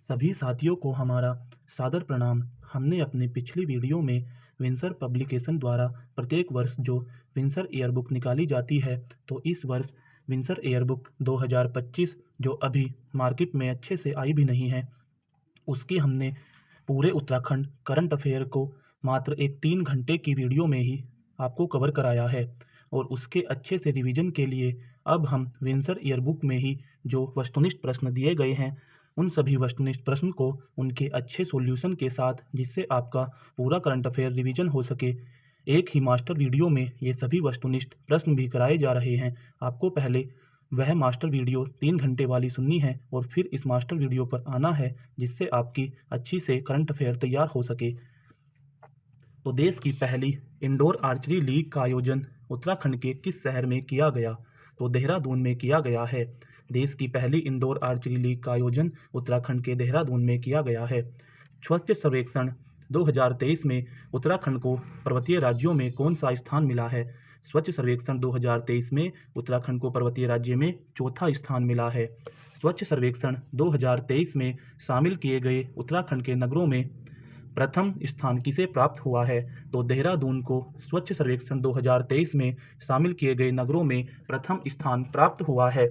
सभी साथियों को हमारा सादर प्रणाम। हमने अपनी पिछली वीडियो में विंसर पब्लिकेशन द्वारा प्रत्येक वर्ष जो विंसर ईयरबुक निकाली जाती है, तो इस वर्ष विंसर ईयरबुक 2025 जो अभी मार्केट में अच्छे से आई भी नहीं है, उसकी हमने पूरे उत्तराखंड करंट अफेयर को मात्र एक 3 घंटे की वीडियो में ही आपको कवर कराया है। और उसके अच्छे से रिवीजन के लिए अब हम विंसर ईयरबुक में ही जो वस्तुनिष्ठ प्रश्न दिए गए हैं, उन सभी वस्तुनिष्ठ प्रश्न को उनके अच्छे सॉल्यूशन के साथ, जिससे आपका पूरा करंट अफेयर रिवीजन हो सके, एक ही मास्टर वीडियो में ये सभी वस्तुनिष्ठ प्रश्न भी कराए जा रहे हैं। आपको पहले वह मास्टर वीडियो 3 घंटे वाली सुननी है और फिर इस मास्टर वीडियो पर आना है, जिससे आपकी अच्छी से करंट अफेयर तैयार हो सके। तो देश की पहली इंडोर आर्चरी लीग का आयोजन उत्तराखंड के किस शहर में किया गया? तो देहरादून में किया गया है। देश की पहली इंडोर आर्चरी लीग का आयोजन उत्तराखंड के देहरादून में किया गया है। स्वच्छ सर्वेक्षण 2023 में उत्तराखंड को पर्वतीय राज्यों में कौन सा स्थान मिला है? स्वच्छ सर्वेक्षण 2023 में उत्तराखंड को पर्वतीय राज्य में चौथा स्थान मिला है। स्वच्छ सर्वेक्षण 2023 में शामिल किए गए उत्तराखंड के नगरों में प्रथम स्थान किसे प्राप्त हुआ है? तो देहरादून को स्वच्छ सर्वेक्षण 2023 में शामिल किए गए नगरों में प्रथम स्थान प्राप्त हुआ है।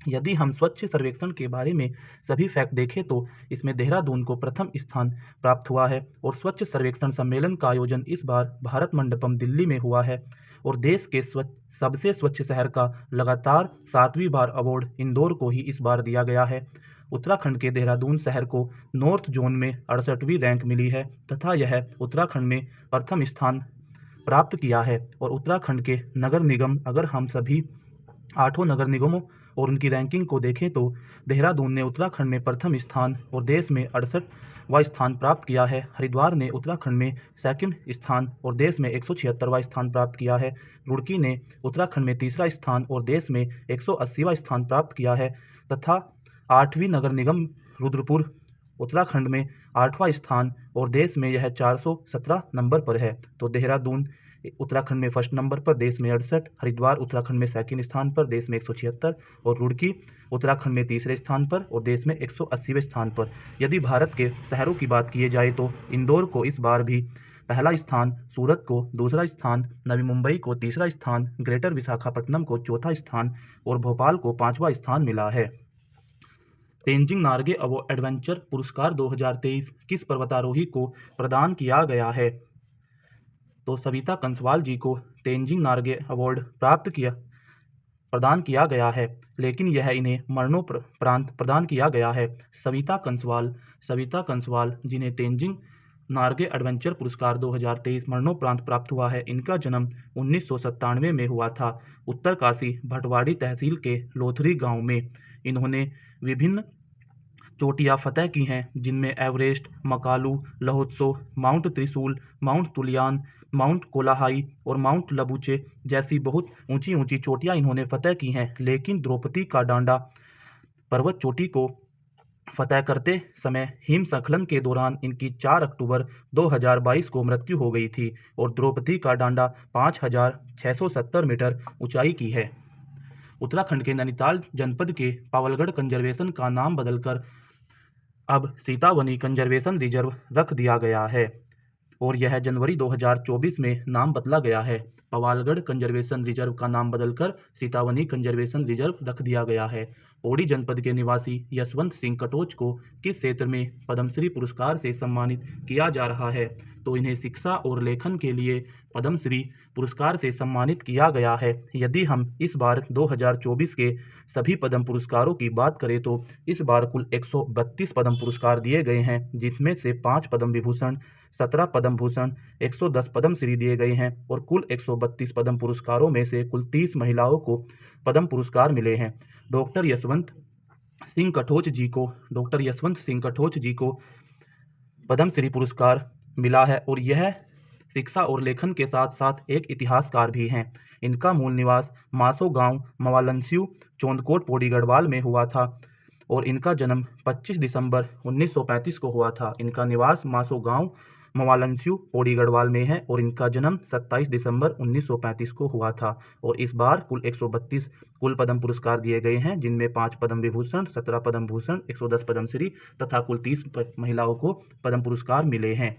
यदि हम स्वच्छ सर्वेक्षण के बारे में सभी फैक्ट देखें तो इसमें देहरादून को प्रथम स्थान प्राप्त हुआ है। और स्वच्छ सर्वेक्षण सम्मेलन का आयोजन इस बार भारत मंडपम दिल्ली में हुआ है। और देश के सबसे स्वच्छ शहर का लगातार 7वीं बार अवार्ड इंदौर को ही इस बार दिया गया है। उत्तराखंड के देहरादून शहर को नॉर्थ जोन में 68वीं रैंक मिली है तथा यह उत्तराखंड में प्रथम स्थान प्राप्त किया है। और उत्तराखंड के नगर निगम, अगर हम सभी 8 नगर निगमों और उनकी रैंकिंग को देखें तो देहरादून ने उत्तराखंड में प्रथम स्थान और देश में 68वां स्थान प्राप्त किया है। हरिद्वार ने उत्तराखंड में सेकंड स्थान और देश में 176वां स्थान प्राप्त किया है। रुड़की ने उत्तराखंड में तीसरा स्थान और देश में 180वां स्थान प्राप्त किया है। तथा 8वीं नगर निगम रुद्रपुर उत्तराखंड में 8वां स्थान और देश में यह 417 नंबर पर है। तो देहरादून उत्तराखंड में फर्स्ट नंबर पर, देश में 68, हरिद्वार उत्तराखंड में सेकंड स्थान पर, देश में 176, और रुड़की उत्तराखंड में तीसरे स्थान पर और देश में 180वें स्थान पर। यदि भारत के शहरों की बात की जाए तो इंदौर को इस बार भी पहला स्थान, सूरत को दूसरा स्थान, नवी मुंबई को तीसरा स्थान, ग्रेटर विशाखापट्टनम को चौथा स्थान और भोपाल को 5वां स्थान मिला है। तेंजिंग नार्गे एडवेंचर पुरस्कार 2023 किस पर्वतारोही को प्रदान किया गया है? तो सविता कंसवाल जी को तेंजिंग नार्गे अवार्ड प्रदान किया गया है, लेकिन यह इन्हें मरणोपरांत प्रदान किया गया है। सविता कंसवाल जिन्हें तेंजिंग नार्गे एडवेंचर पुरस्कार 2023 मरणोपरांत प्राप्त हुआ है, इनका जन्म 1997 में हुआ था उत्तरकाशी भटवाड़ी तहसील के लोथरी गांव में। इन्होंने विभिन्न चोटियां फतह की हैं, जिनमें एवरेस्ट, मकालू, लहोत्सो, माउंट त्रिशूल, माउंट तुलियान, माउंट कोलाहाई और माउंट लबुचे जैसी बहुत ऊंची ऊंची चोटियां इन्होंने फतह की हैं। लेकिन द्रौपदी का डांडा पर्वत चोटी को फतह करते समय हिमस्खलन के दौरान इनकी 4 अक्टूबर 2022 को मृत्यु हो गई थी। और द्रौपदी का डांडा 5670 मीटर ऊंचाई की है। उत्तराखंड के नैनीताल जनपद के पावलगढ़ कंजर्वेशन का नाम बदलकर अब सीतावनी कंजर्वेशन रिजर्व रख दिया गया है और यह जनवरी 2024 में नाम बदला गया है। पवालगढ़ कंजर्वेशन रिजर्व का नाम बदलकर सीतावनी कंजर्वेशन रिजर्व रख दिया गया है। पौड़ी जनपद के निवासी यशवंत सिंह कटोच को किस क्षेत्र में पद्मश्री पुरस्कार से सम्मानित किया जा रहा है? तो इन्हें शिक्षा और लेखन के लिए पद्मश्री पुरस्कार से सम्मानित किया गया है। यदि हम इस बार 2024 के सभी पद्म पुरस्कारों की बात करें तो इस बार कुल 132 पद्म पुरस्कार दिए गए हैं, जिसमें से 5 पद्म विभूषण, 17 पद्म भूषण, 110 पद्मश्री दिए गए हैं। और कुल 132 पद्म पुरस्कारों में से कुल 30 महिलाओं को पद्म पुरस्कार मिले हैं। डॉक्टर यशवंत सिंह कटोच जी को पद्मश्री पुरस्कार मिला है और यह शिक्षा और लेखन के साथ साथ एक इतिहासकार भी हैं। इनका मूल निवास मासो गांव मवालंस्यू चौंदकोट पौड़ी गढ़वाल में हुआ था और इनका जन्म 25 दिसंबर 1935 को हुआ था। इनका निवास मासो गांव मवालंशु पौड़ी गढ़वाल में है और इनका जन्म 27 दिसंबर 1935 को हुआ था। और इस बार कुल 132 कुल पद्म पुरस्कार दिए गए हैं, जिनमें 5 पद्म विभूषण, 17 पद्म भूषण, 110 पद्मश्री तथा कुल 30 महिलाओं को पद्म पुरस्कार मिले हैं।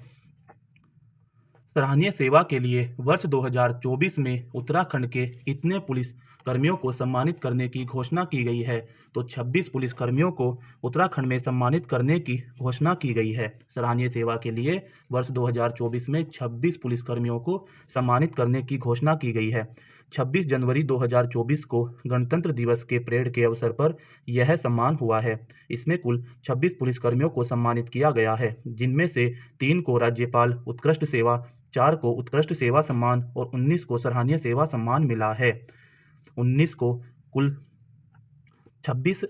सराहनीय सेवा के लिए वर्ष 2024 में उत्तराखंड के इतने पुलिस कर्मियों को सम्मानित करने की घोषणा की गई है। तो 26 पुलिस कर्मियों को उत्तराखंड में सम्मानित करने की घोषणा की गई है। सराहनीय सेवा के लिए वर्ष 2024 में 26 पुलिस कर्मियों को सम्मानित करने की घोषणा की गई है। 26 जनवरी 2024 को गणतंत्र दिवस के परेड के अवसर पर यह सम्मान हुआ है। इसमें कुल 26 पुलिसकर्मियों को सम्मानित किया गया है, जिनमें से 3 को राज्यपाल उत्कृष्ट सेवा, 4 को उत्कृष्ट सेवा सम्मान और 19 को सराहनीय सेवा सम्मान मिला है। 19 को कुल 26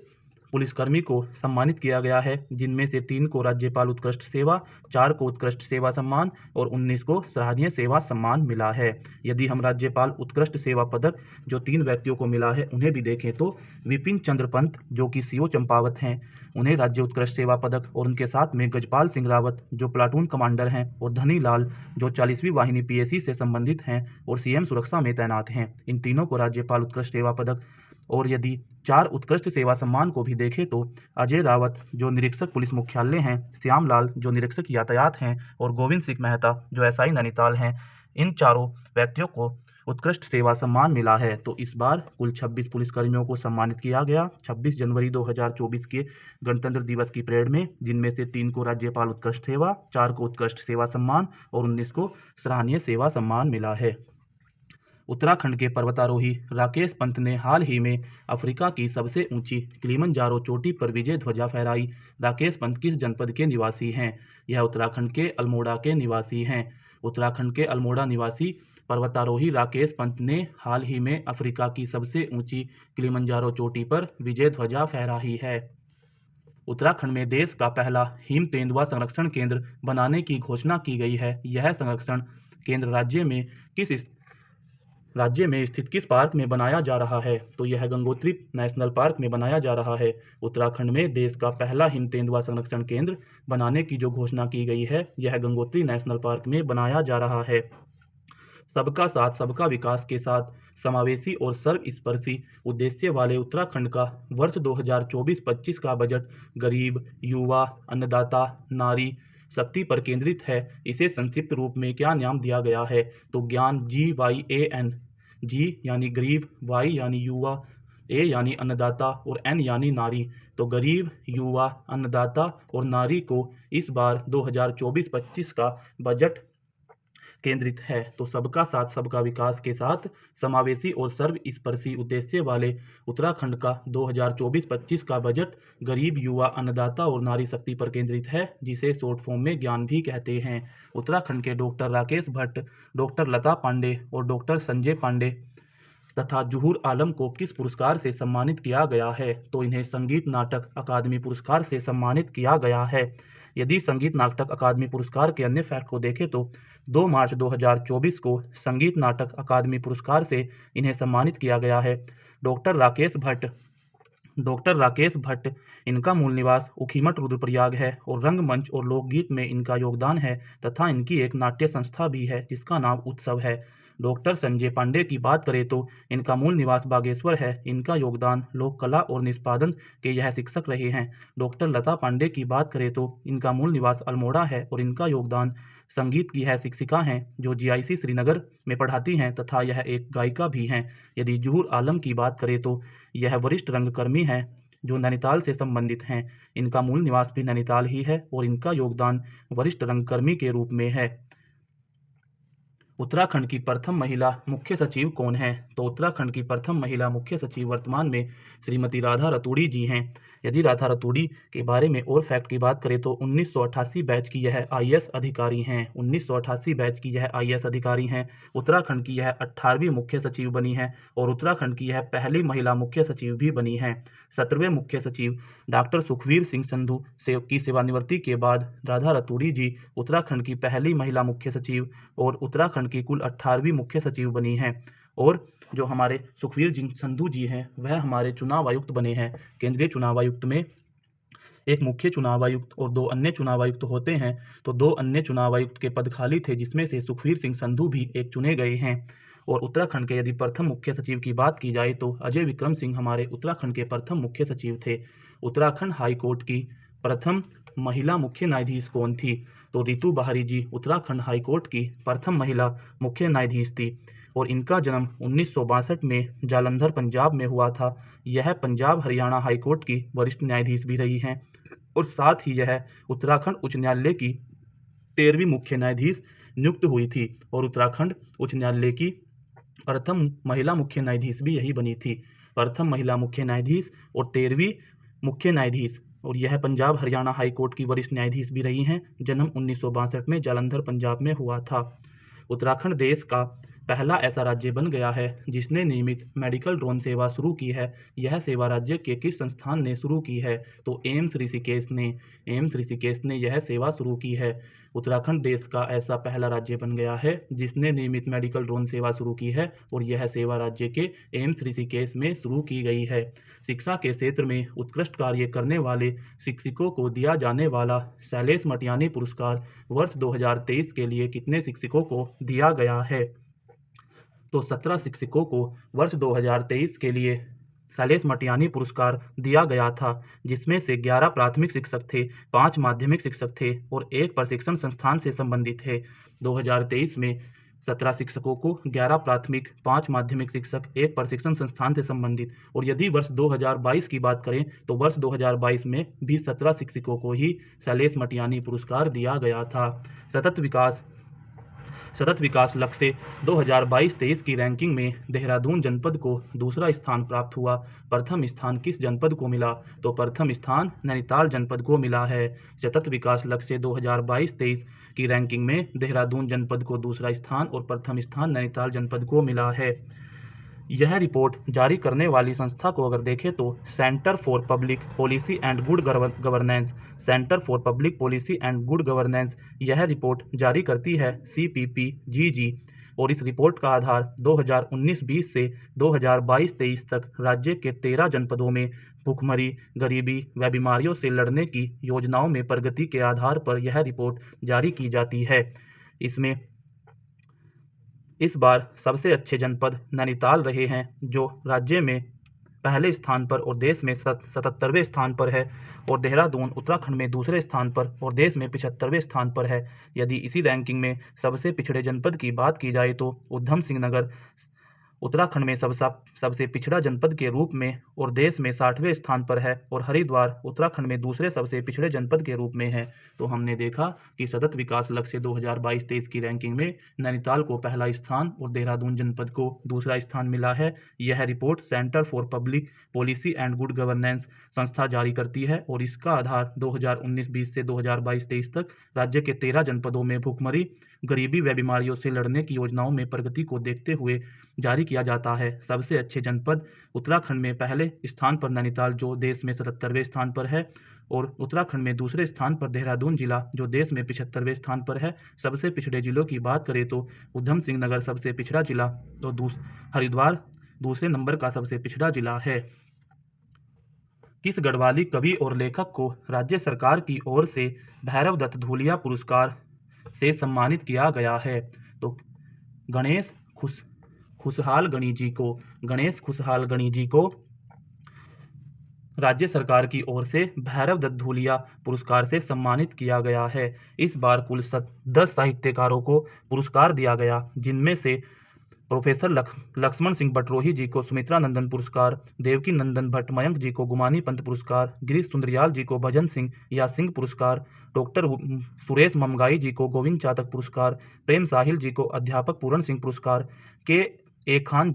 पुलिसकर्मी को सम्मानित किया गया है, जिनमें से 3 को राज्यपाल उत्कृष्ट सेवा, 4 को उत्कृष्ट सेवा सम्मान और 19 को सराहनीय सेवा सम्मान मिला है। यदि हम राज्यपाल उत्कृष्ट सेवा पदक जो 3 व्यक्तियों को मिला है उन्हें भी देखें तो विपिन चंद्र पंत जो कि सीओ चंपावत हैं, उन्हें राज्य उत्कृष्ट सेवा पदक, और उनके साथ में गजपाल सिंह रावत जो प्लाटून कमांडर हैं, और धनी लाल जो 40वीं वाहिनी पीएसी से संबंधित हैं और सीएम सुरक्षा में तैनात हैं। इन तीनों को राज्यपाल उत्कृष्ट सेवा पदक। और यदि 4 उत्कृष्ट सेवा सम्मान को भी देखें तो अजय रावत जो निरीक्षक पुलिस मुख्यालय हैं, श्याम लाल जो निरीक्षक यातायात हैं और गोविंद सिंह मेहता जो एसआई नैनीताल हैं, इन चारों व्यक्तियों को उत्कृष्ट सेवा सम्मान मिला है। तो इस बार कुल 26 पुलिसकर्मियों को सम्मानित किया गया 26 जनवरी 2024 के गणतंत्र दिवस की परेड में, जिनमें से 3 को राज्यपाल उत्कृष्ट सेवा, 4 को उत्कृष्ट सेवा सम्मान और 19 को सराहनीय सेवा सम्मान मिला है। उत्तराखंड के पर्वतारोही राकेश पंत ने हाल ही में अफ्रीका की सबसे ऊंची किलिमंजारो चोटी पर विजय ध्वजा फहराई। राकेश पंत किस जनपद के निवासी हैं? यह उत्तराखंड के अल्मोड़ा के निवासी हैं। उत्तराखंड के अल्मोड़ा निवासी पर्वतारोही राकेश पंत ने हाल ही में अफ्रीका की सबसे ऊंची किलिमंजारो चोटी पर विजय ध्वजा फहराई है। उत्तराखंड में देश का पहला हिम तेंदुआ संरक्षण केंद्र बनाने की घोषणा की गई है। यह संरक्षण केंद्र राज्य में स्थित किस पार्क में बनाया जा रहा है? तो यह गंगोत्री नेशनल पार्क में बनाया जा रहा है। उत्तराखंड में देश का पहला हिम तेंदुआ संरक्षण केंद्र बनाने की जो घोषणा की गई है, यह गंगोत्री नेशनल पार्क में बनाया जा रहा है। सबका साथ सबका विकास के साथ समावेशी और सर्वस्पर्शी उद्देश्य वाले उत्तराखंड का वर्ष 2024-25 का बजट गरीब, युवा, अन्नदाता, नारी शक्ति पर केंद्रित है। इसे संक्षिप्त रूप में क्या नाम दिया गया है? तो ज्ञान, GYAN। जी यानी गरीब, वाई यानी युवा, ए यानी अन्नदाता और एन यानी नारी। तो गरीब, युवा, अन्नदाता और नारी को इस बार 2024-25 का बजट केंद्रित है। तो सबका साथ सबका विकास के साथ समावेशी और सर्वस्पर्शी उद्देश्य वाले उत्तराखंड का 2024-25 का बजट गरीब, युवा, अन्नदाता और नारी शक्ति पर केंद्रित है, जिसे शॉर्ट फॉर्म में ज्ञान भी कहते हैं। उत्तराखंड के डॉक्टर राकेश भट्ट, डॉक्टर लता पांडे और डॉक्टर संजय पांडे तथा जहूर आलम को किस पुरस्कार से सम्मानित किया गया है? तो इन्हें संगीत नाटक अकादमी पुरस्कार से सम्मानित किया गया है। यदि संगीत नाटक अकादमी पुरस्कार के अन्य फैक्ट को देखें तो 2 मार्च 2024 को संगीत नाटक अकादमी पुरस्कार से इन्हें सम्मानित किया गया है। डॉक्टर राकेश भट्ट इनका मूल निवास ऊखीमठ रुद्रप्रयाग है और रंगमंच और लोकगीत में इनका योगदान है तथा इनकी एक नाट्य संस्था भी है जिसका नाम उत्सव है। डॉक्टर संजय पांडे की बात करें तो इनका मूल निवास बागेश्वर है। इनका योगदान लोक कला और निष्पादन के यह शिक्षक रहे हैं। डॉक्टर लता पांडे की बात करें तो इनका मूल निवास अल्मोड़ा है और इनका योगदान संगीत की यह शिक्षिका हैं जो GIC श्रीनगर में पढ़ाती हैं तथा यह एक गायिका भी हैं। यदि जहूर आलम की बात करें तो यह वरिष्ठ रंगकर्मी हैं जो नैनीताल से संबंधित हैं। इनका मूल निवास भी नैनीताल ही है और इनका योगदान वरिष्ठ रंगकर्मी के रूप में है। उत्तराखंड की प्रथम महिला मुख्य सचिव कौन है? तो उत्तराखंड की प्रथम महिला मुख्य सचिव वर्तमान में श्रीमती राधा रतूड़ी जी हैं। यदि राधा रतूड़ी के बारे में और फैक्ट की बात करें तो 1988 बैच की यह IAS अधिकारी हैं। 1988 बैच की यह IAS अधिकारी हैं। उत्तराखंड की यह 18वीं मुख्य सचिव बनी है और उत्तराखंड की यह पहली महिला मुख्य सचिव भी बनी है। 17वें मुख्य सचिव डॉक्टर सुखवीर सिंह संधू की सेवानिवृत्ति के बाद राधा रतूड़ी जी उत्तराखंड की पहली महिला मुख्य सचिव और उत्तराखंड की कुल 18वीं मुख्य सचिव बनी हैं। और जो हमारे सुखवीर सिंह संधू जी हैं वह हमारे चुनाव आयुक्त बने हैं। केंद्रीय चुनाव आयुक्त में एक मुख्य चुनाव आयुक्त और 2 अन्य चुनाव आयुक्त होते हैं, तो 2 अन्य चुनाव आयुक्त के पद खाली थे, जिसमें से सुखवीर सिंह संधू भी एक चुने गए हैं। और उत्तराखंड के यदि प्रथम मुख्य सचिव की बात की जाए तो अजय विक्रम सिंह हमारे उत्तराखंड के प्रथम मुख्य सचिव थे। उत्तराखंड हाई कोर्ट की प्रथम महिला मुख्य न्यायाधीश कौन थी? तो रितु बहारी जी उत्तराखंड हाई कोर्ट की प्रथम महिला मुख्य न्यायाधीश थी और इनका जन्म 1962 में जालंधर पंजाब में हुआ था। यह पंजाब हरियाणा हाई कोर्ट की वरिष्ठ न्यायाधीश भी रही हैं और साथ ही यह उत्तराखंड उच्च न्यायालय की 13वीं मुख्य न्यायाधीश नियुक्त हुई थी और उत्तराखंड उच्च न्यायालय की प्रथम महिला मुख्य न्यायाधीश भी यही बनी थी। प्रथम महिला मुख्य न्यायाधीश और 13वीं मुख्य न्यायाधीश, और यह पंजाब हरियाणा हाई कोर्ट की वरिष्ठ न्यायाधीश भी रही हैं। जन्म 1962 में जालंधर पंजाब में हुआ था। उत्तराखंड देश का पहला ऐसा राज्य बन गया है जिसने नियमित मेडिकल ड्रोन सेवा शुरू की है। यह सेवा राज्य के किस संस्थान ने शुरू की है? तो एम्स ऋषिकेश ने यह सेवा शुरू की है। उत्तराखंड देश का ऐसा पहला राज्य बन गया है जिसने नियमित मेडिकल ड्रोन सेवा शुरू की है और यह सेवा राज्य के एम्स ऋषिकेश में शुरू की गई है। शिक्षा के क्षेत्र में उत्कृष्ट कार्य करने वाले शिक्षकों को दिया जाने वाला शैलेश मटियानी पुरस्कार वर्ष 2023 के लिए कितने शिक्षकों को दिया गया है? तो 17 शिक्षकों को वर्ष 2023 के लिए शैलेश मटियानी पुरस्कार दिया गया था, जिसमें से 11 प्राथमिक शिक्षक थे, 5 माध्यमिक शिक्षक थे और 1 प्रशिक्षण संस्थान से संबंधित है। 2023 में 17 शिक्षकों को 11 प्राथमिक, 5 माध्यमिक शिक्षक, 1 प्रशिक्षण संस्थान से संबंधित। और यदि वर्ष 2022 की बात करें तो वर्ष 2022 में भी 17 शिक्षकों को ही शैलेश मटियानी पुरस्कार दिया गया था। सतत विकास लक्ष्य 2022-23 की रैंकिंग में देहरादून जनपद को दूसरा स्थान प्राप्त हुआ। प्रथम स्थान किस जनपद को मिला? तो प्रथम स्थान नैनीताल जनपद को मिला है। सतत विकास लक्ष्य 2022-23 की रैंकिंग में देहरादून जनपद को दूसरा स्थान और प्रथम स्थान नैनीताल जनपद को मिला है। यह रिपोर्ट जारी करने वाली संस्था को अगर देखें तो centre for public policy and good governance यह रिपोर्ट जारी करती है CPPGG और इस रिपोर्ट का आधार 2019-20 से 2022-23 तक राज्य के 13 जनपदों में भूखमरी, गरीबी व बीमारियों से लड़ने की योजनाओं में प्रगति के आधार पर यह रिपोर्ट जारी की जाती है। इसमें इस बार सबसे अच्छे जनपद नैनीताल रहे हैं, जो राज्य में पहले स्थान पर और देश में 77वें स्थान पर है, और देहरादून उत्तराखंड में दूसरे स्थान पर और देश में 75वें स्थान पर है। यदि इसी रैंकिंग में सबसे पिछड़े जनपद की बात की जाए तो उधम सिंह नगर उत्तराखंड में सबसे पिछड़ा जनपद के रूप में और देश में 60वें स्थान पर है, और हरिद्वार उत्तराखंड में दूसरे सबसे पिछड़े जनपद के रूप में है। तो हमने देखा कि सतत विकास लक्ष्य 2022-23 की रैंकिंग में नैनीताल को पहला स्थान और देहरादून जनपद को दूसरा स्थान मिला है। यह report centre for public policy and good governance संस्था जारी करती है और इसका आधार 2019-20 से 2022-23 तक राज्य के 13 जनपदों में भूखमरी, गरीबी व बीमारियों से लड़ने की योजनाओं में प्रगति को देखते हुए जारी किया जाता है। सबसे अच्छे जनपद उत्तराखंड में पहले स्थान पर नैनीताल, जो देश में 77वें स्थान पर है, और उत्तराखंड में दूसरे स्थान पर देहरादून जिला, जो देश में 75वें स्थान पर है। सबसे पिछड़े जिलों की बात करें तो उधम सिंह नगर सबसे पिछड़ा जिला और हरिद्वार दूसरे नंबर का सबसे पिछड़ा जिला है। किस गढ़वाली कवि और लेखक को राज्य सरकार की ओर से भैरव दत्त धूलिया पुरस्कार से सम्मानित किया गया है? तो गणेश खुशहाल गणी जी को राज्य सरकार की ओर से भैरव दत्त धूलिया पुरस्कार से सम्मानित किया गया है। इस बार कुल 10 साहित्यकारों को पुरस्कार दिया गया, जिनमें से प्रोफेसर लक्ष्मण सिंह बटरोही जी को सुमित्रा नंदन पुरस्कार, देवकी नंदन भट्ट मयंक जी को गुमानी पंत पुरस्कार, गिरीश सुंदरियाल जी को भजन सिंह या सिंह पुरस्कार, डॉक्टर सुरेश ममगाई जी को गोविंद चातक पुरस्कार, प्रेम साहिल जी को अध्यापक पूरण सिंह पुरस्कार, के खान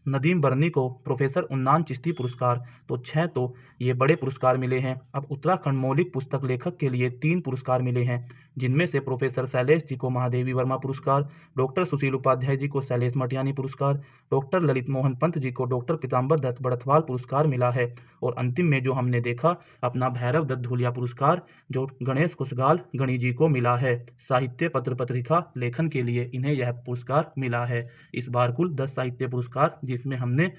नदीम बरनी को प्रोफेसर उन्नान चिश्ती पुरस्कार। तो 6 तो ये बड़े पुरस्कार मिले हैं। अब उत्तराखंड मौलिक पुस्तक लेखक के लिए 3 पुरस्कार मिले हैं, जिनमें से प्रोफेसर शैलेश जी को महादेवी वर्मा पुरस्कार, डॉक्टर सुशील उपाध्याय जी को शैलेश मटियानी पुरस्कार, डॉक्टर ललित मोहन पंत जी को डॉक्टर पीताम्बर दत्त बड़थवाल पुरस्कार मिला है, और अंतिम में जो हमने देखा अपना भैरव दत्त धूलिया पुरस्कार, जो गणेश खुशहाल गणी जी को मिला है। साहित्य पत्र पत्रिका लेखन के लिए इन्हें यह पुरस्कार मिला है। इस बार कुल 10 साहित्य पुरस्कार, जिसमें हमने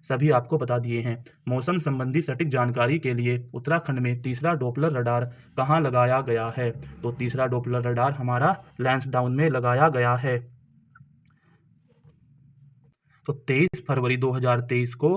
सभी आपको बता दिए हैं। मौसम संबंधी सटीक जानकारी के लिए उत्तराखंड में तीसरा डॉपलर रडार कहाँ लगाया गया है? तो तीसरा डॉपलर रडार हमारा लैंसडाउन में लगाया गया है। तो 23 फरवरी 2023 को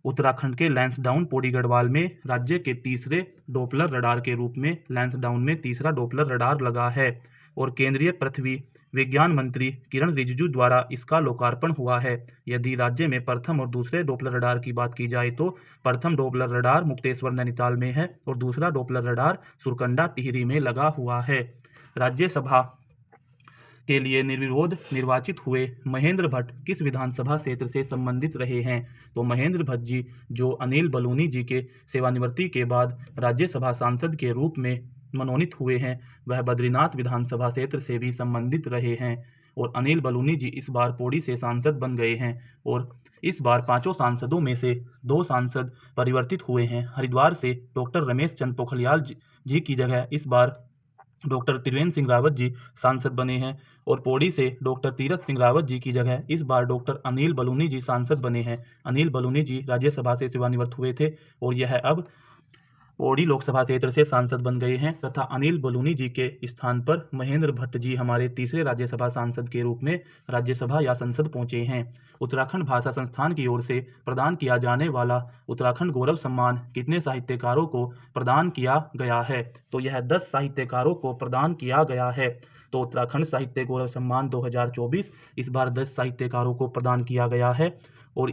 उत्तराखंड के लैंसडाउन पौड़ी गढ़वाल में राज्य के तीसरे डॉपलर रडार के रूप में लैंसडाउन में तीसरा डॉपलर रडार लगा है और केंद्रीय पृथ्वी विज्ञान मंत्री किरण रिजिजू द्वारा इसका लोकार्पण हुआ है। यदि राज्य में प्रथम और दूसरे डॉपलर रडार की बात की जाए तो प्रथम डॉपलर रडार मुक्तेश्वर नैनीताल में है और दूसरा डॉपलर रडार सुरकंडा टिहरी में लगा हुआ है। राज्यसभा के लिए निर्विरोध निर्वाचित हुए महेंद्र भट्ट किस विधानसभा क्षेत्र से संबंधित रहे हैं? तो महेंद्र भट्ट जी जो अनिल बलूनी जी के सेवानिवृत्ति के बाद राज्यसभा सांसद के रूप में मनोनीत हुए हैं, वह बद्रीनाथ विधानसभा क्षेत्र से भी संबंधित रहे हैं और अनिल बलूनी जी इस बार पौड़ी से सांसद बन गए हैं और इस बार 5 सांसदों में से 2 सांसद परिवर्तित हुए हैं। हरिद्वार से डॉक्टर रमेश चंद पोखरियाल जी की जगह इस बार डॉक्टर त्रिवेंद्र सिंह रावत जी सांसद बने हैं और पौड़ी से डॉक्टर तीरथ सिंह रावत जी की जगह इस बार डॉक्टर अनिल बलूनी जी सांसद बने हैं। अनिल बलूनी जी राज्यसभा से सेवानिवृत्त हुए थे और यह अब पौड़ी लोकसभा क्षेत्र से सांसद बन गए हैं तथा अनिल बलूनी जी के स्थान पर महेंद्र भट्ट जी हमारे तीसरे राज्यसभा सांसद के रूप में राज्यसभा या संसद पहुंचे हैं। उत्तराखंड भाषा संस्थान की ओर से प्रदान किया जाने वाला उत्तराखंड गौरव सम्मान कितने साहित्यकारों को प्रदान किया गया है? तो यह 10 साहित्यकारों को प्रदान किया गया है। तो उत्तराखंड साहित्य गौरव सम्मान 2024 इस बार 10 साहित्यकारों को प्रदान किया गया है और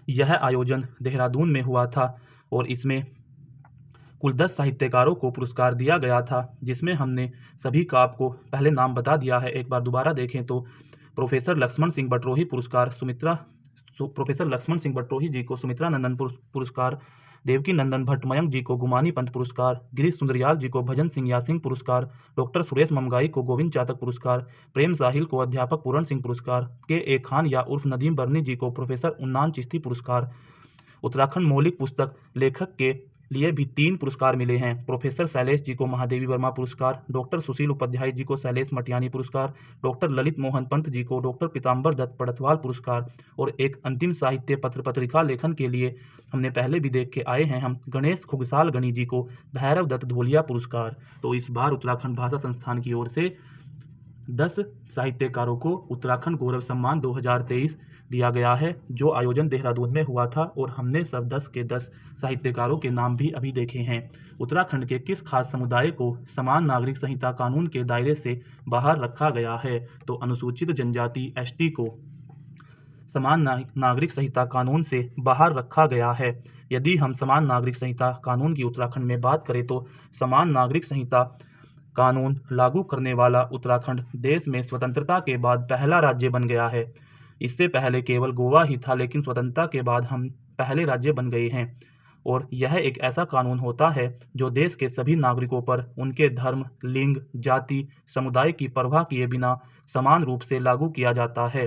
यह आयोजन देहरादून में हुआ था और इसमें कुल 10 साहित्यकारों को पुरस्कार दिया गया था, जिसमें हमने सभी का आपको पहले नाम बता दिया है। एक बार दोबारा देखें तो प्रोफेसर लक्ष्मण सिंह बटरोही पुरस्कार प्रोफेसर लक्ष्मण सिंह बटरोही जी को सुमित्रा नंदन पुरस्कार, देवकी नंदन भट्ट मयंक जी को गुमानी पंत पुरस्कार, गिरीश सुंदरियाल जी को भजन सिंह यासिंग पुरस्कार, डॉक्टर सुरेश ममगाई को गोविंद चातक पुरस्कार, प्रेम साहिल को अध्यापक पूरण सिंह पुरस्कार, के खान या उर्फ नदीम बर्नी जी को प्रोफेसर उन्नान चिश्ती पुरस्कार। उत्तराखंड मौलिक पुस्तक लेखक के लिए भी 3 पुरस्कार मिले हैं। प्रोफेसर शैलेश जी को महादेवी वर्मा पुरस्कार, डॉक्टर सुशील उपाध्याय जी को शैलेश मटियानी पुरस्कार, डॉक्टर ललित मोहन पंत जी को डॉक्टर पीताम्बर दत्त पड़थवाल पुरस्कार और एक अंतिम साहित्य पत्रिका लेखन के लिए हमने पहले भी देख के आए हैं हम गणेश खुगसाल गणी जी को भैरव दत्त धोलिया पुरस्कार। तो इस बार उत्तराखंड भाषा संस्थान की ओर से 10 साहित्यकारों को उत्तराखंड गौरव सम्मान 2023 दिया गया है, जो आयोजन देहरादून में हुआ था और हमने सब 10 के 10 साहित्यकारों के नाम भी अभी देखे हैं। उत्तराखंड के किस खास समुदाय को समान नागरिक संहिता कानून के दायरे से बाहर रखा गया है? तो अनुसूचित जनजाति एसटी को समान नागरिक संहिता कानून से बाहर रखा गया है। यदि हम समान नागरिक संहिता कानून की उत्तराखंड में बात करें तो समान नागरिक संहिता कानून लागू करने वाला उत्तराखंड देश में स्वतंत्रता के बाद पहला राज्य बन गया है। इससे पहले केवल गोवा ही था, लेकिन स्वतंत्रता के बाद हम पहले राज्य बन गए हैं और यह एक ऐसा कानून होता है जो देश के सभी नागरिकों पर उनके धर्म, लिंग, जाति, समुदाय की परवाह किए बिना समान रूप से लागू किया जाता है।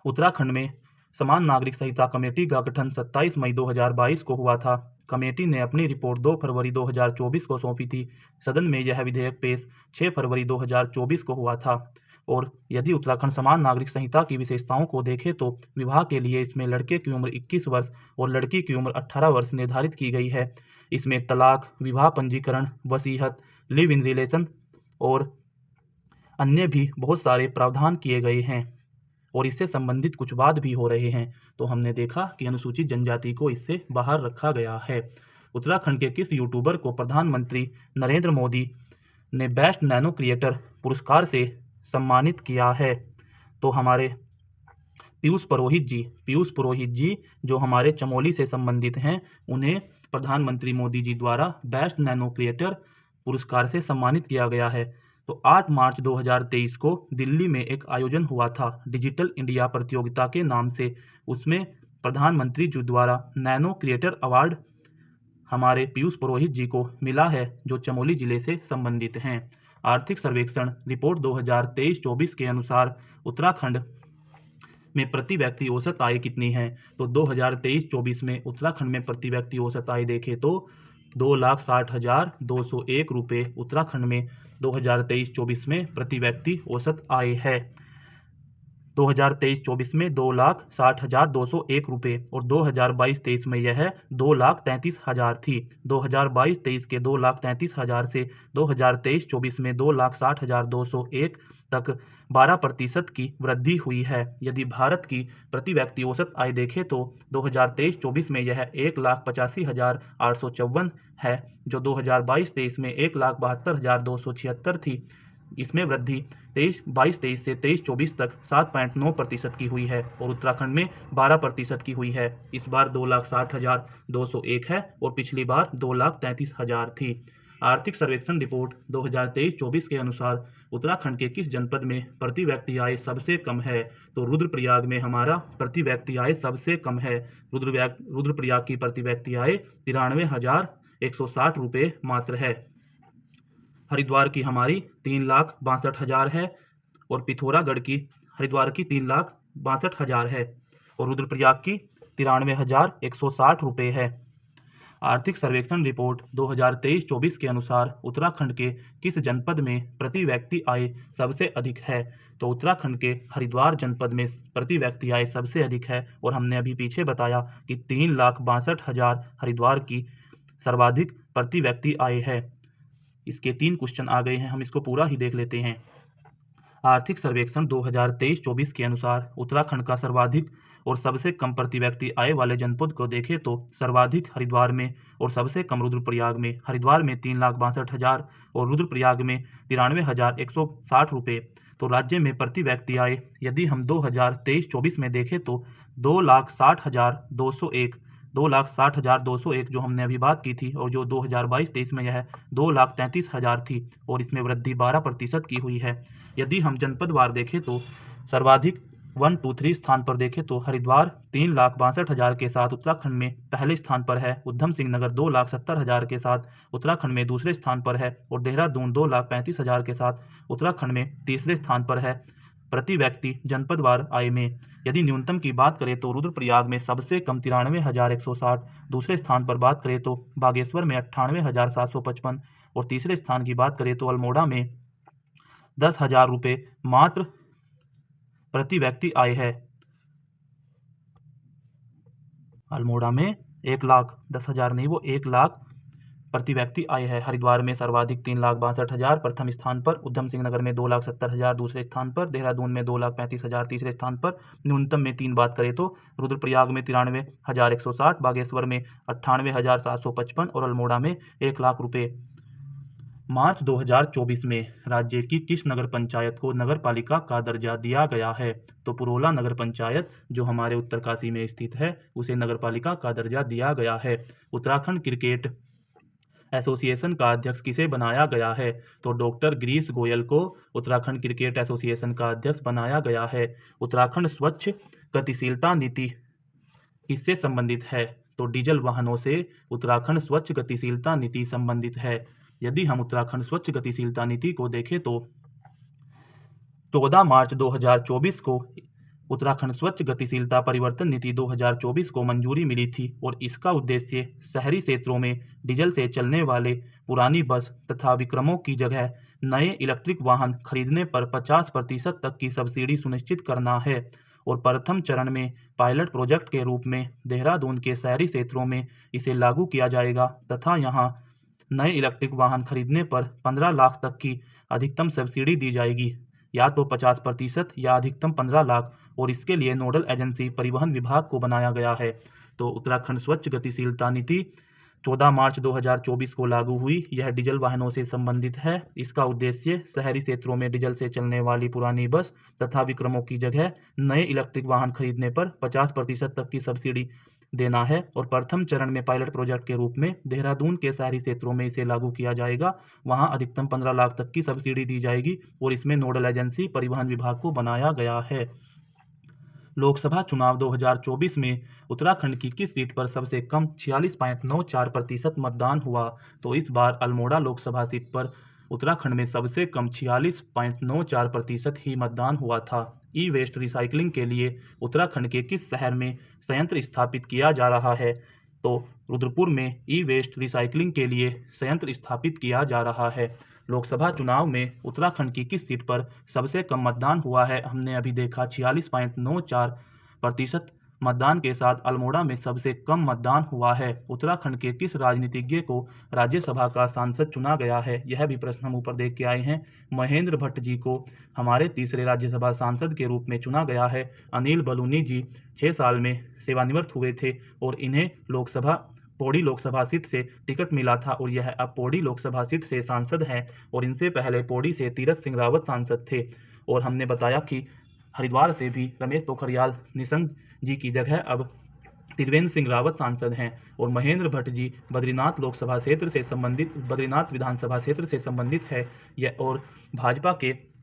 उत्तराखंड में समान नागरिक संहिता कमेटी का गठन 27 मई 2022 को हुआ था। कमेटी ने अपनी रिपोर्ट 2 फरवरी 2024 को सौंपी थी। सदन में यह विधेयक पेश 6 फरवरी 2024 को हुआ था। और यदि उत्तराखंड समान नागरिक संहिता की विशेषताओं को देखें तो विवाह के लिए इसमें लड़के की उम्र 21 वर्ष और लड़की की उम्र 18 वर्ष निर्धारित की गई है। इसमें तलाक, विवाह पंजीकरण, वसीयत, लिव इन रिलेशन और अन्य भी बहुत सारे प्रावधान किए गए हैं और इससे संबंधित कुछ वाद भी हो रहे हैं। तो हमने देखा कि अनुसूचित जनजाति को इससे बाहर रखा गया है। उत्तराखंड के किस यूट्यूबर को प्रधानमंत्री नरेंद्र मोदी ने बेस्ट नैनो क्रिएटर पुरस्कार से सम्मानित किया है? तो हमारे पीयूष पुरोहित जी जो हमारे चमोली से संबंधित हैं, उन्हें प्रधानमंत्री मोदी जी द्वारा बेस्ट नैनो क्रिएटर पुरस्कार से सम्मानित किया गया है। तो 8 मार्च 2023 को दिल्ली में एक आयोजन हुआ था डिजिटल इंडिया प्रतियोगिता के नाम से। उसमें प्रधानमंत्री जी द्वारा नैनो क्रिएटर अवार्ड हमारे पीयूष पुरोहित जी को मिला है, जो चमोली जिले से संबंधित हैं। आर्थिक सर्वेक्षण रिपोर्ट 2023-24 के अनुसार उत्तराखंड में प्रति व्यक्ति औसत आय कितनी है? तो 2023-24 में उत्तराखंड में प्रति व्यक्ति औसत आय देखें तो 2,60,201 रुपये उत्तराखंड में 2023-24 में प्रति व्यक्ति औसत आय है। 2023-24 में 2,60,201 रुपये और 2022-23 में यह 2,33,000 थी। 2022-23 के 2,33,000 से 2023-24 में 2,60,201 तक 12% की वृद्धि हुई है। यदि भारत की प्रति व्यक्ति औसत आय देखें तो 2023-24 में यह 1,85,854 है, जो 2022-23 में 1,72,276 थी। इसमें वृद्धि 22-23 से 23-24 तक 7.9% की हुई है और उत्तराखंड में 12% की हुई है। इस बार 2,60,201 है और पिछली बार 2,33,000 थी। आर्थिक सर्वेक्षण रिपोर्ट 2023-24 के अनुसार उत्तराखंड के किस जनपद में प्रति व्यक्ति आय सबसे कम है? तो रुद्रप्रयाग में हमारा प्रति व्यक्ति आय सबसे कम है। रुद्रप्रयाग की प्रति व्यक्ति आय 93,160 रुपये मात्र है। हरिद्वार की हमारी 3,62,000 है और पिथौरागढ़ की हरिद्वार की 3,62,000 है और रुद्रप्रयाग की 93,160 रुपये है। आर्थिक सर्वेक्षण रिपोर्ट 2023-24 के अनुसार उत्तराखंड के किस जनपद में प्रति व्यक्ति आय सबसे अधिक है? तो उत्तराखंड के हरिद्वार जनपद में प्रति व्यक्ति आय सबसे अधिक है और हमने अभी पीछे बताया कि 3,62,000 हरिद्वार की सर्वाधिक प्रति व्यक्ति आय है। इसके 3 क्वेश्चन आ गए हैं, हम इसको पूरा ही देख लेते हैं। आर्थिक सर्वेक्षण 2023-24 के अनुसार उत्तराखंड का सर्वाधिक और सबसे कम प्रति व्यक्ति आय वाले जनपद को देखें तो सर्वाधिक हरिद्वार में और सबसे कम रुद्रप्रयाग में। हरिद्वार में 3,62,000 और रुद्रप्रयाग में 93,160 रुपये। तो राज्य में प्रति व्यक्ति आय यदि हम 2023-24 में देखें तो 2,60,201 जो हमने अभी बात की थी और जो 2022-23 में यह 2,33,000 थी और इसमें वृद्धि 12% की हुई है। यदि हम जनपदवार देखें तो सर्वाधिक 1, 2, 3 स्थान पर देखें तो हरिद्वार 3,62,000 के साथ उत्तराखंड में पहले स्थान पर है। उधम सिंह नगर 2,70,000 के साथ उत्तराखंड में दूसरे स्थान पर है और देहरादून 2,35,000 के साथ उत्तराखंड में तीसरे स्थान पर है। प्रति व्यक्ति जनपदवार आय में यदि न्यूनतम की बात करें तो रुद्रप्रयाग में सबसे कम 93,160, दूसरे स्थान पर बात करें तो बागेश्वर में 98,755 और तीसरे स्थान की बात करें तो अल्मोड़ा में 10,000 रुपये मात्र प्रति व्यक्ति आय है। अल्मोड़ा में 1,10,000 नहीं, वो 1 लाख प्रति व्यक्ति आय है। हरिद्वार में सर्वाधिक 3,62,000 प्रथम स्थान पर, उधम सिंह नगर में 2,70,000 दूसरे स्थान पर, देहरादून में 2,35,000 तीसरे स्थान पर। न्यूनतम में 3 बात करें तो रुद्रप्रयाग में 93,160, बागेश्वर में 98,755 और अल्मोड़ा में 1 लाख रुपये। मार्च 2024 में राज्य की किस नगर पंचायत को नगर पालिका का दर्जा दिया गया है? तो पुरोला नगर पंचायत जो हमारे उत्तरकाशी में स्थित है उसे नगर पालिका का दर्जा दिया गया है। उत्तराखंड क्रिकेट एसोसिएशन का अध्यक्ष किसे बनाया गया है? तो डॉक्टर गिरीश गोयल को उत्तराखंड क्रिकेट एसोसिएशन का अध्यक्ष बनाया गया है। उत्तराखंड स्वच्छ गतिशीलता नीति किससे संबंधित है? तो डीजल वाहनों से उत्तराखंड स्वच्छ गतिशीलता नीति संबंधित है। यदि हम उत्तराखंड स्वच्छ गतिशीलता नीति को देखें तो 14 मार्च 2024 को उत्तराखंड स्वच्छ गतिशीलता परिवर्तन नीति 2024 को मंजूरी मिली थी और इसका उद्देश्य शहरी क्षेत्रों में डीजल से चलने वाले पुरानी बस तथा विक्रमों की जगह नए इलेक्ट्रिक वाहन खरीदने पर 50% तक की सब्सिडी सुनिश्चित करना है और प्रथम चरण में पायलट प्रोजेक्ट के रूप में देहरादून के शहरी क्षेत्रों में इसे लागू किया जाएगा तथा यहाँ नए इलेक्ट्रिक वाहन खरीदने पर 15 लाख तक की अधिकतम सब्सिडी दी जाएगी, या तो 50% या अधिकतम 15 लाख, और इसके लिए नोडल एजेंसी परिवहन विभाग को बनाया गया है। तो उत्तराखंड स्वच्छ गतिशीलता नीति 14 मार्च 2024 को लागू हुई। यह डीजल वाहनों से संबंधित है। इसका उद्देश्य शहरी क्षेत्रों में डीजल से चलने वाली पुरानी बस तथा विक्रमों की जगह नए इलेक्ट्रिक वाहन खरीदने पर 50% तक की सब्सिडी देना है और प्रथम चरण में पायलट प्रोजेक्ट के रूप में देहरादून के शहरी क्षेत्रों में इसे लागू किया जाएगा। वहां अधिकतम 15 लाख तक की सब्सिडी दी जाएगी और इसमें नोडल एजेंसी परिवहन विभाग को बनाया गया है। लोकसभा चुनाव 2024 में उत्तराखंड की किस सीट पर सबसे कम 46.94% मतदान हुआ? तो इस बार अल्मोड़ा लोकसभा सीट पर उत्तराखंड में सबसे कम 46.94% ही मतदान हुआ था। ई वेस्ट रिसाइकलिंग के लिए उत्तराखंड के किस शहर में संयंत्र स्थापित किया जा रहा है? तो रुद्रपुर में ई वेस्ट रिसाइकलिंग के लिए संयंत्र स्थापित किया जा रहा है। लोकसभा चुनाव में उत्तराखंड की किस सीट पर सबसे कम मतदान हुआ है? हमने अभी देखा 46.94% मतदान के साथ अल्मोड़ा में सबसे कम मतदान हुआ है। उत्तराखंड के किस राजनीतिज्ञ को राज्यसभा का सांसद चुना गया है? यह भी प्रश्न हम ऊपर देख के आए हैं। महेंद्र भट्ट जी को हमारे तीसरे राज्यसभा सांसद के रूप में चुना गया है। अनिल बलूनी जी 6 साल में सेवानिवृत्त हुए थे और इन्हें पौड़ी लोकसभा सीट से टिकट मिला था और यह अब पौड़ी लोकसभा सीट से सांसद हैं और इनसे पहले पौड़ी से तीरथ सिंह रावत सांसद थे। और हमने बताया कि हरिद्वार से भी रमेश पोखरियाल निशंक जी की जगह अब त्रिवेंद्र सिंह रावत सांसद हैं और महेंद्र भट्ट जी बद्रीनाथ विधानसभा क्षेत्र से संबंधित है यह और भाजपा के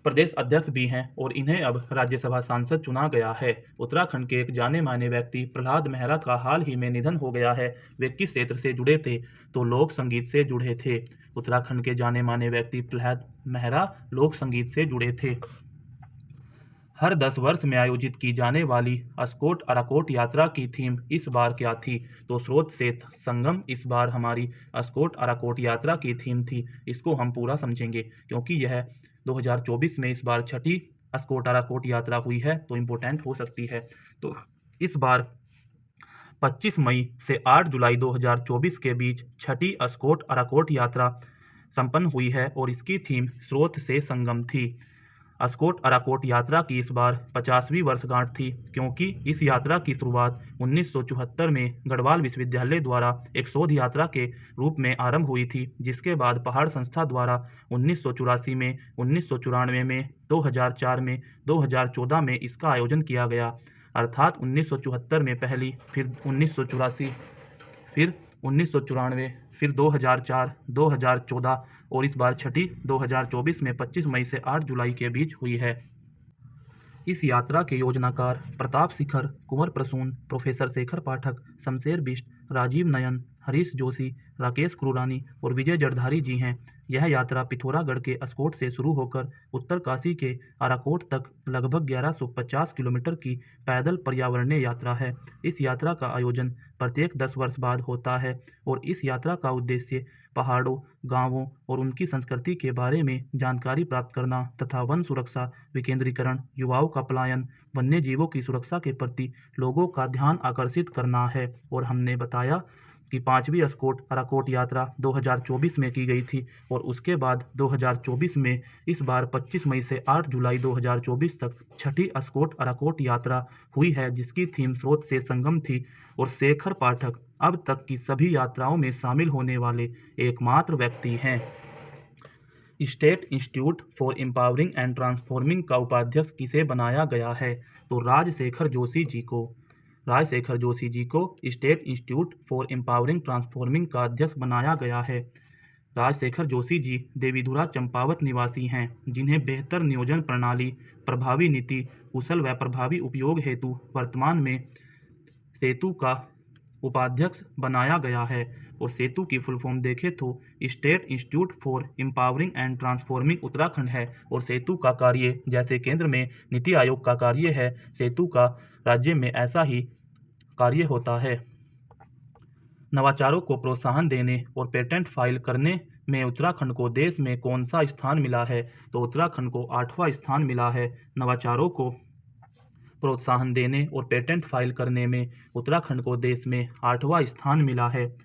प्रदेश अध्यक्ष भी हैं और इन्हें अब राज्यसभा सांसद चुना गया है। उत्तराखंड के एक जाने माने व्यक्ति प्रहलाद मेहरा का हाल ही में निधन हो गया है। वे किस क्षेत्र से जुड़े थे? तो लोक संगीत से जुड़े थे। उत्तराखंड के जाने माने व्यक्ति प्रहलाद मेहरा लोक संगीत से जुड़े थे। हर 10 वर्ष में आयोजित की जाने वाली अस्कोट अराकोट यात्रा की थीम इस बार क्या थी? तो स्रोत से संगम इस बार हमारी अस्कोट अराकोट यात्रा की थीम थी। इसको हम पूरा समझेंगे क्योंकि यह 2024 में इस बार छठी अस्कोट अराकोट यात्रा हुई है तो इम्पोर्टेंट हो सकती है। तो इस बार 25 मई से 8 जुलाई 2024 के बीच छठी अस्कोट अराकोट यात्रा संपन्न हुई है और इसकी थीम स्रोत से संगम थी। अस्कोट अराकोट यात्रा की इस बार 50वीं वर्षगांठ थी क्योंकि इस यात्रा की शुरुआत 1974 में गढ़वाल विश्वविद्यालय द्वारा एक शोध यात्रा के रूप में आरंभ हुई थी, जिसके बाद पहाड़ संस्था द्वारा 1984 में, 1994 में, 2004 में, 2014 में इसका आयोजन किया गया। अर्थात 1974 में पहली, फिर 1984, फिर 1994, फिर 2004, 2014 और इस बार छठी 2024 में 25 मई से 8 जुलाई के बीच हुई है। इस यात्रा के योजनाकार प्रताप शिखर, कुंवर प्रसून, प्रोफेसर शेखर पाठक, शमशेर बिष्ट, राजीव नयन, हरीश जोशी, राकेश क्रूरानी और विजय जड़धारी जी हैं। यह यात्रा पिथौरागढ़ के अस्कोट से शुरू होकर उत्तरकाशी के अराकोट तक लगभग 1150 किलोमीटर की पैदल पर्यावरणीय यात्रा है। इस यात्रा का आयोजन प्रत्येक 10 वर्ष बाद होता है और इस यात्रा का उद्देश्य पहाड़ों, गांवों और उनकी संस्कृति के बारे में जानकारी प्राप्त करना तथा वन सुरक्षा, विकेंद्रीकरण, युवाओं का पलायन, वन्य जीवों की सुरक्षा के प्रति लोगों का ध्यान आकर्षित करना है। और हमने बताया कि 5वीं अस्कोट अराकोट यात्रा 2024 में की गई थी और उसके बाद 2024 में इस बार 25 मई से 8 जुलाई 2024 तक छठी अस्कोट अराकोट यात्रा हुई है, जिसकी थीम स्रोत से संगम थी। और शेखर पाठक अब तक की सभी यात्राओं में शामिल होने वाले एकमात्र व्यक्ति हैं। State institute for empowering and transforming का उपाध्यक्ष किसे बनाया गया है? तो राजशेखर जोशी जी को state institute for empowering transforming का अध्यक्ष बनाया गया है। राजशेखर जोशी जी देवीधुरा चंपावत निवासी हैं, जिन्हें बेहतर नियोजन प्रणाली, प्रभावी नीति, कुशल व प्रभावी उपयोग हेतु वर्तमान में सेतु का उपाध्यक्ष बनाया गया है। और सेतु की फुल फॉर्म देखें तो state institute for empowering and transforming Uttarakhand है। और सेतु का कार्य जैसे केंद्र में नीति आयोग का कार्य है, सेतु का राज्य में ऐसा ही कार्य होता है। नवाचारों को प्रोत्साहन देने और पेटेंट फाइल करने में उत्तराखंड को देश में कौन सा स्थान मिला है? तो उत्तराखंड को 8वां स्थान मिला है। नवाचारों को प्रोत्साहन देने और पेटेंट फाइल करने में उत्तराखंड को देश में 8वां स्थान मिला है।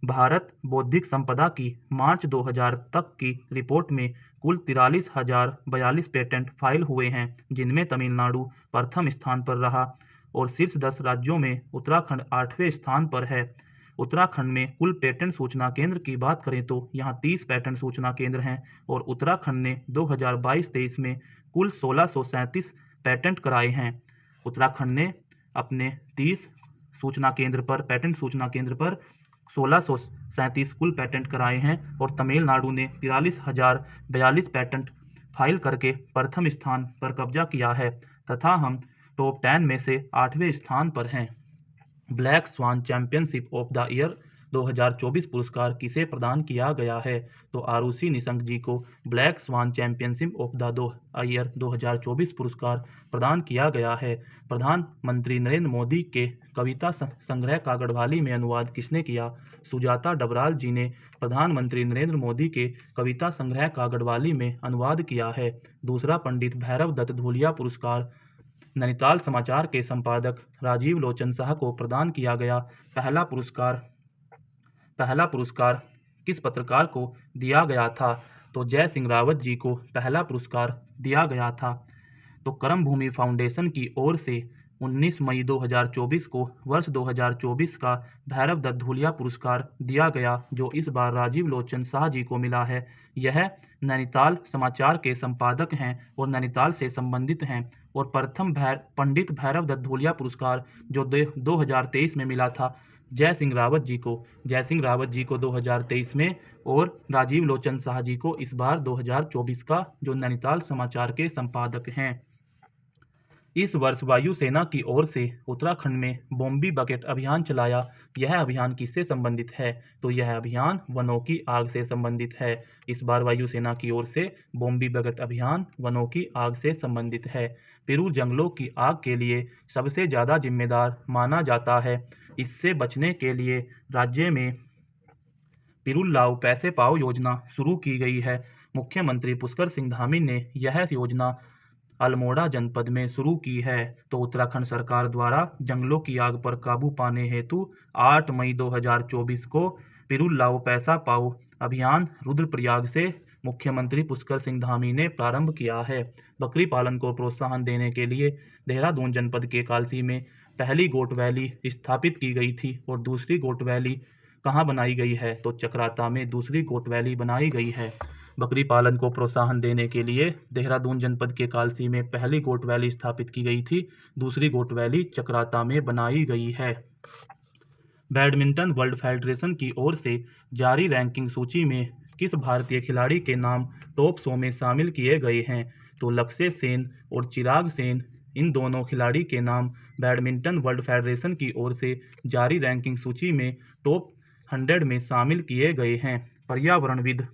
भारत बौद्धिक संपदा की मार्च 2000 तक की रिपोर्ट में कुल 43,042 पेटेंट फाइल हुए हैं, जिनमें तमिलनाडु प्रथम स्थान पर रहा और शीर्ष 10 राज्यों में उत्तराखंड 8वें स्थान पर है। उत्तराखंड में कुल पेटेंट सूचना केंद्र की बात करें तो यहाँ 30 पेटेंट सूचना केंद्र हैं और उत्तराखंड ने 2022-23 में कुल 1637 पेटेंट कराए हैं। उत्तराखंड ने अपने 30 पेटेंट सूचना केंद्र पर 1637 कुल पेटेंट कराए हैं और तमिलनाडु ने 43,042 पेटेंट फाइल करके प्रथम स्थान पर कब्जा किया है तथा हम टॉप 10 में से 8वें स्थान पर हैं। Black swan championship of the year 2024 पुरस्कार किसे प्रदान किया गया है? तो आरुषि निशंक जी को black swan championship of the year 2024 पुरस्कार प्रदान किया गया है। प्रधानमंत्री नरेंद्र मोदी के कविता संग्रह का गढ़वाली में अनुवाद किसने किया? सुजाता डबराल जी ने प्रधानमंत्री नरेंद्र मोदी के कविता संग्रह का गढ़वाली में अनुवाद किया है। दूसरा पंडित भैरव दत्त धूलिया पुरस्कार नैनीताल समाचार के संपादक राजीव लोचन शाह को प्रदान किया गया। पहला पुरस्कार किस पत्रकार को दिया गया था? तो जय सिंह रावत जी को पहला पुरस्कार दिया गया था। तो कर्म भूमि फाउंडेशन की ओर से 19 मई 2024 को वर्ष 2024 का भैरव दत्त धूलिया पुरस्कार दिया गया, जो इस बार राजीव लोचन शाह जी को मिला है। यह नैनीताल समाचार के संपादक हैं और नैनीताल से संबंधित हैं। और प्रथम पंडित भैरव दत्त धूलिया पुरस्कार जो 2023 में मिला था जय सिंह रावत जी को 2023 में, और राजीव लोचन शाह जी को इस बार 2024 का, जो नैनीताल समाचार के संपादक हैं। इस वर्ष वायुसेना की ओर से उत्तराखंड में बॉम्बी बकेट अभियान चलाया। यह अभियान किससे संबंधित है? तो यह अभियान वनों की आग से संबंधित है। इस बार वायुसेना की ओर से बॉम्बी बकेट अभियान वनों की आग से संबंधित है। पिरू जंगलों की आग के लिए सबसे ज़्यादा जिम्मेदार माना जाता है। इससे बचने के लिए राज्य में पिरूल लाओ पैसे पाओ योजना शुरू की गई है। मुख्यमंत्री पुष्कर सिंह धामी ने यह योजना अल्मोड़ा जनपद में शुरू की है। तो उत्तराखंड सरकार द्वारा जंगलों की आग पर काबू पाने हेतु 8 मई 2024 को पिरूल लाओ पैसा पाओ अभियान रुद्रप्रयाग से मुख्यमंत्री पुष्कर सिंह धामी ने प्रारंभ किया है। बकरी पालन को प्रोत्साहन देने के लिए देहरादून जनपद के कालसी में पहली गोट वैली स्थापित की गई थी, और दूसरी गोट वैली कहाँ बनाई गई है? तो चक्राता में दूसरी गोट वैली बनाई गई है। बकरी पालन को प्रोत्साहन देने के लिए देहरादून जनपद के कालसी में पहली गोट वैली स्थापित की गई थी, दूसरी गोट वैली चक्राता में बनाई गई है। बैडमिंटन वर्ल्ड फेडरेशन की ओर से जारी रैंकिंग सूची में किस भारतीय खिलाड़ी के नाम टॉप 100 में शामिल किए गए हैं? तो लक्ष्य सेन और चिराग सेन, इन दोनों खिलाड़ी के नाम बैडमिंटन वर्ल्ड फेडरेशन की ओर से जारी रैंकिंग सूची में टॉप 100 में शामिल किए गए हैं। पर्यावरणविद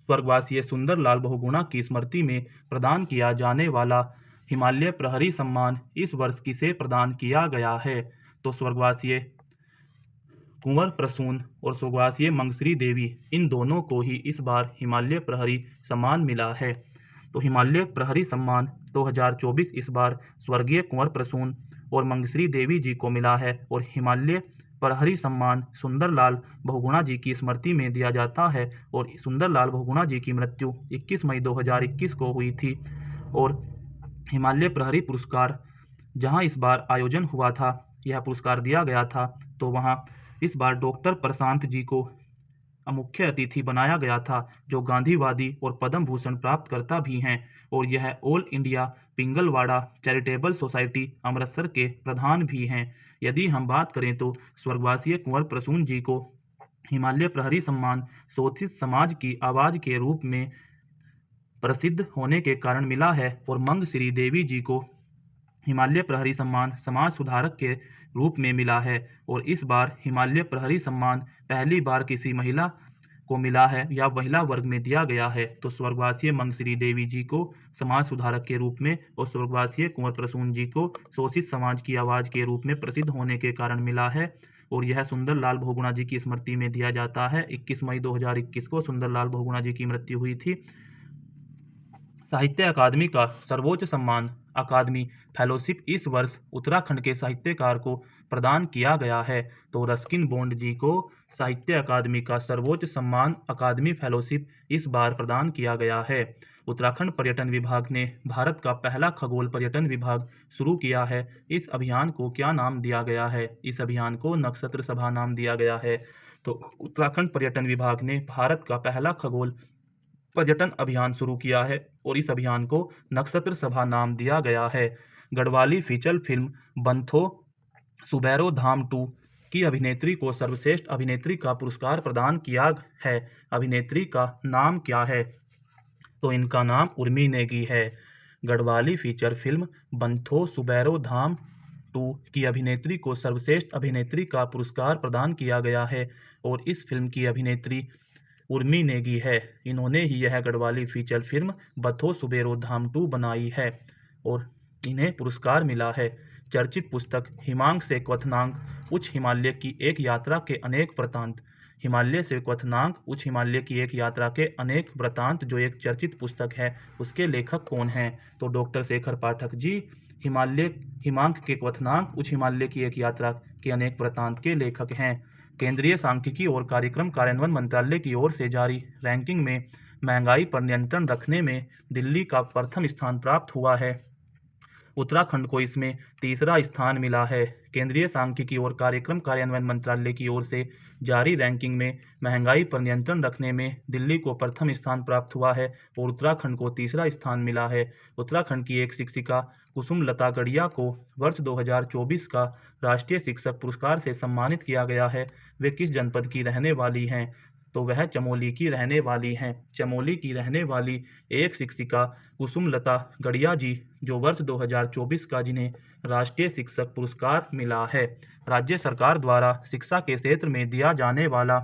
स्वर्गवासी सुंदरलाल बहुगुणा की स्मृति में प्रदान किया जाने वाला हिमालय प्रहरी सम्मान इस वर्ष किसे प्रदान किया गया है? तो स्वर्गवासी कुंवर प्रसून और स्वर्गवासी मंगश्री देवी, इन दोनों को ही इस बार हिमालय प्रहरी सम्मान मिला है। तो हिमालय प्रहरी सम्मान 2024 इस बार स्वर्गीय कुंवर प्रसून और मंगश्री देवी जी को मिला है। और हिमालय प्रहरी सम्मान सुंदरलाल बहुगुणा जी की स्मृति में दिया जाता है। और सुंदरलाल बहुगुणा जी की मृत्यु 21 मई 2021 को हुई थी। और हिमालय प्रहरी पुरस्कार जहां इस बार आयोजन हुआ था, यह पुरस्कार दिया गया था, तो वहां इस बार डॉक्टर प्रशांत जी को मुख्य अतिथि बनाया गया था, जो गांधीवादी और पद्म भूषण प्राप्तकर्ता भी हैं। और यह all India Pingalwara charitable society Amritsar के प्रधान भी हैं। यदि हम बात करें तो स्वर्गवासी कुंवर प्रसून जी को हिमालय प्रहरी सम्मान शोषित समाज की आवाज़ के रूप में प्रसिद्ध होने के कारण मिला है। और मंगश्री देवी जी को हिमालय प्रहरी सम्मान समाज सुधारक के रूप में मिला है। और इस बार हिमालय प्रहरी सम्मान पहली बार किसी महिला को मिला है या महिला वर्ग में दिया गया है। तो स्वर्गवासी मंगश्री देवी जी को समाज सुधारक के रूप में और स्वर्गवासी कुंवर प्रसून जी को शोषित समाज की आवाज़ के रूप में प्रसिद्ध होने के कारण मिला है। और यह सुंदरलाल बहुगुणा जी की स्मृति में दिया जाता है। 21 मई 2021 को सुंदरलाल बहुगुणा जी की मृत्यु हुई थी। साहित्य अकादमी का सर्वोच्च सम्मान अकादमी फेलोशिप इस वर्ष उत्तराखंड के साहित्यकार को प्रदान किया गया है। तो रस्किन बॉन्ड जी को साहित्य अकादमी का सर्वोच्च सम्मान अकादमी फेलोशिप इस बार प्रदान किया गया है। उत्तराखंड पर्यटन विभाग ने भारत का पहला खगोल पर्यटन विभाग शुरू किया है। इस अभियान को क्या नाम दिया गया है? इस अभियान को नक्षत्र सभा नाम दिया गया है। तो उत्तराखंड पर्यटन विभाग ने भारत का पहला खगोल पर्यटन अभियान शुरू किया है और इस अभियान को नक्षत्र सभा नाम दिया गया है। गढ़वाली फीचर फिल्म बंथो सुबैरो धाम 2 की अभिनेत्री को सर्वश्रेष्ठ अभिनेत्री का पुरस्कार प्रदान किया है। अभिनेत्री का नाम क्या है? तो इनका नाम उर्मी नेगी है। गढ़वाली फीचर फिल्म बंथो सुबैरो धाम 2 की अभिनेत्री को सर्वश्रेष्ठ अभिनेत्री का पुरस्कार प्रदान किया गया है और इस फिल्म की अभिनेत्री उर्मी नेगी है। इन्होंने ही यह गढ़वाली फीचर फिल्म बथो सुबेरो धाम 2 बनाई है और इन्हें पुरस्कार मिला है। चर्चित पुस्तक हिमांक से क्वथनांक उच्च हिमालय की एक यात्रा के अनेक वृतांत। हिमालय से क्वथनांक उच्च हिमालय की एक यात्रा के अनेक वृतांत जो एक चर्चित पुस्तक है, उसके लेखक कौन हैं? तो डॉक्टर शेखर पाठक जी हिमांक के क्वथनांक उच्च हिमालय की एक यात्रा के अनेक वृतांत के लेखक हैं। केंद्रीय सांख्यिकी और कार्यक्रम कार्यान्वयन मंत्रालय की ओर से जारी रैंकिंग में महंगाई पर नियंत्रण रखने में दिल्ली का प्रथम स्थान प्राप्त हुआ है। उत्तराखंड को इसमें तीसरा स्थान मिला है। केंद्रीय सांख्यिकी और कार्यक्रम कार्यान्वयन मंत्रालय की ओर से जारी रैंकिंग में महंगाई पर नियंत्रण रखने में दिल्ली को प्रथम स्थान प्राप्त हुआ है और उत्तराखंड को तीसरा स्थान मिला है। उत्तराखंड की एक शिक्षिका कुसुम लता गढ़िया को वर्ष 2024 का राष्ट्रीय शिक्षक पुरस्कार से सम्मानित किया गया है। वे किस जनपद की रहने वाली हैं? तो वह चमोली की रहने वाली हैं। चमोली की रहने वाली एक शिक्षिका कुसुम लता गढ़िया जी जो वर्ष 2024 का जिन्हें राष्ट्रीय शिक्षक पुरस्कार मिला है। राज्य सरकार द्वारा शिक्षा के क्षेत्र में दिया जाने वाला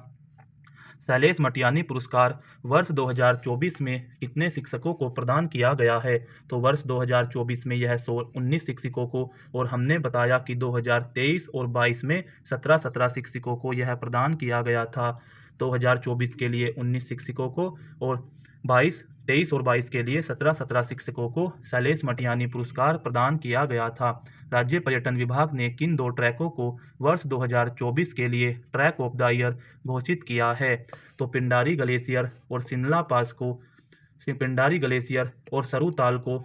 शैलेश मटियानी पुरस्कार वर्ष 2024 में कितने शिक्षकों को प्रदान किया गया है? तो वर्ष 2024 में यह 19 शिक्षकों को और हमने बताया कि 2023 और 22 में 17 शिक्षकों को यह प्रदान किया गया था। 2024 के लिए 19 शिक्षकों को और 23 और 22 के लिए 17 शिक्षकों को शैलेश मटियानी पुरस्कार प्रदान किया गया था। राज्य पर्यटन विभाग ने किन 2 ट्रैकों को वर्ष 2024 के लिए ट्रैक ऑफ द ईयर घोषित किया है? तो पिंडारी ग्लेशियर और शिमला पास को पिंडारी ग्लेशियर और सरुताल को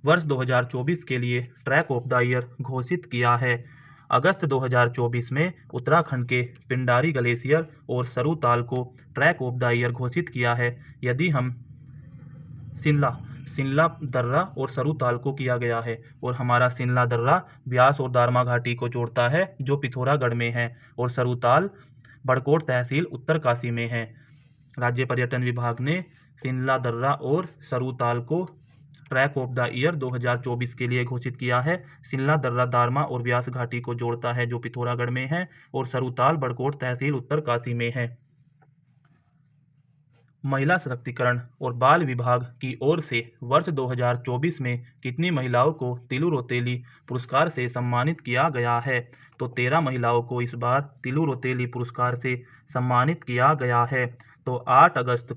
वर्ष 2024 के लिए ट्रैक ऑफ द ईयर घोषित किया है। अगस्त 2024 में उत्तराखंड के पिंडारी ग्लेशियर और सरुताल को ट्रैक ऑफ द ईयर घोषित किया है। यदि हम शिमला दर्रा और सरुताल को किया गया है और हमारा शिमला दर्रा ब्यास और दारमा घाटी को जोड़ता है जो पिथौरागढ़ में है और सरुताल बड़कोट तहसील उत्तरकाशी में है। राज्य पर्यटन विभाग ने शिमला दर्रा और सरुताल को ट्रैक ऑफ द ईयर 2024 के लिए घोषित किया है। शिमला दर्रा दारमा और व्यास घाटी को जोड़ता है जो पिथौरागढ़ में है और सरुताल बड़कोट तहसील उत्तरकाशी में है। महिला सशक्तिकरण और बाल विभाग की ओर से वर्ष 2024 में कितनी महिलाओं को तिलु रोतेली पुरस्कार से सम्मानित किया गया है? तो 13 महिलाओं को इस बार तिलु रोतेली पुरस्कार से सम्मानित किया गया है। तो 8 अगस्त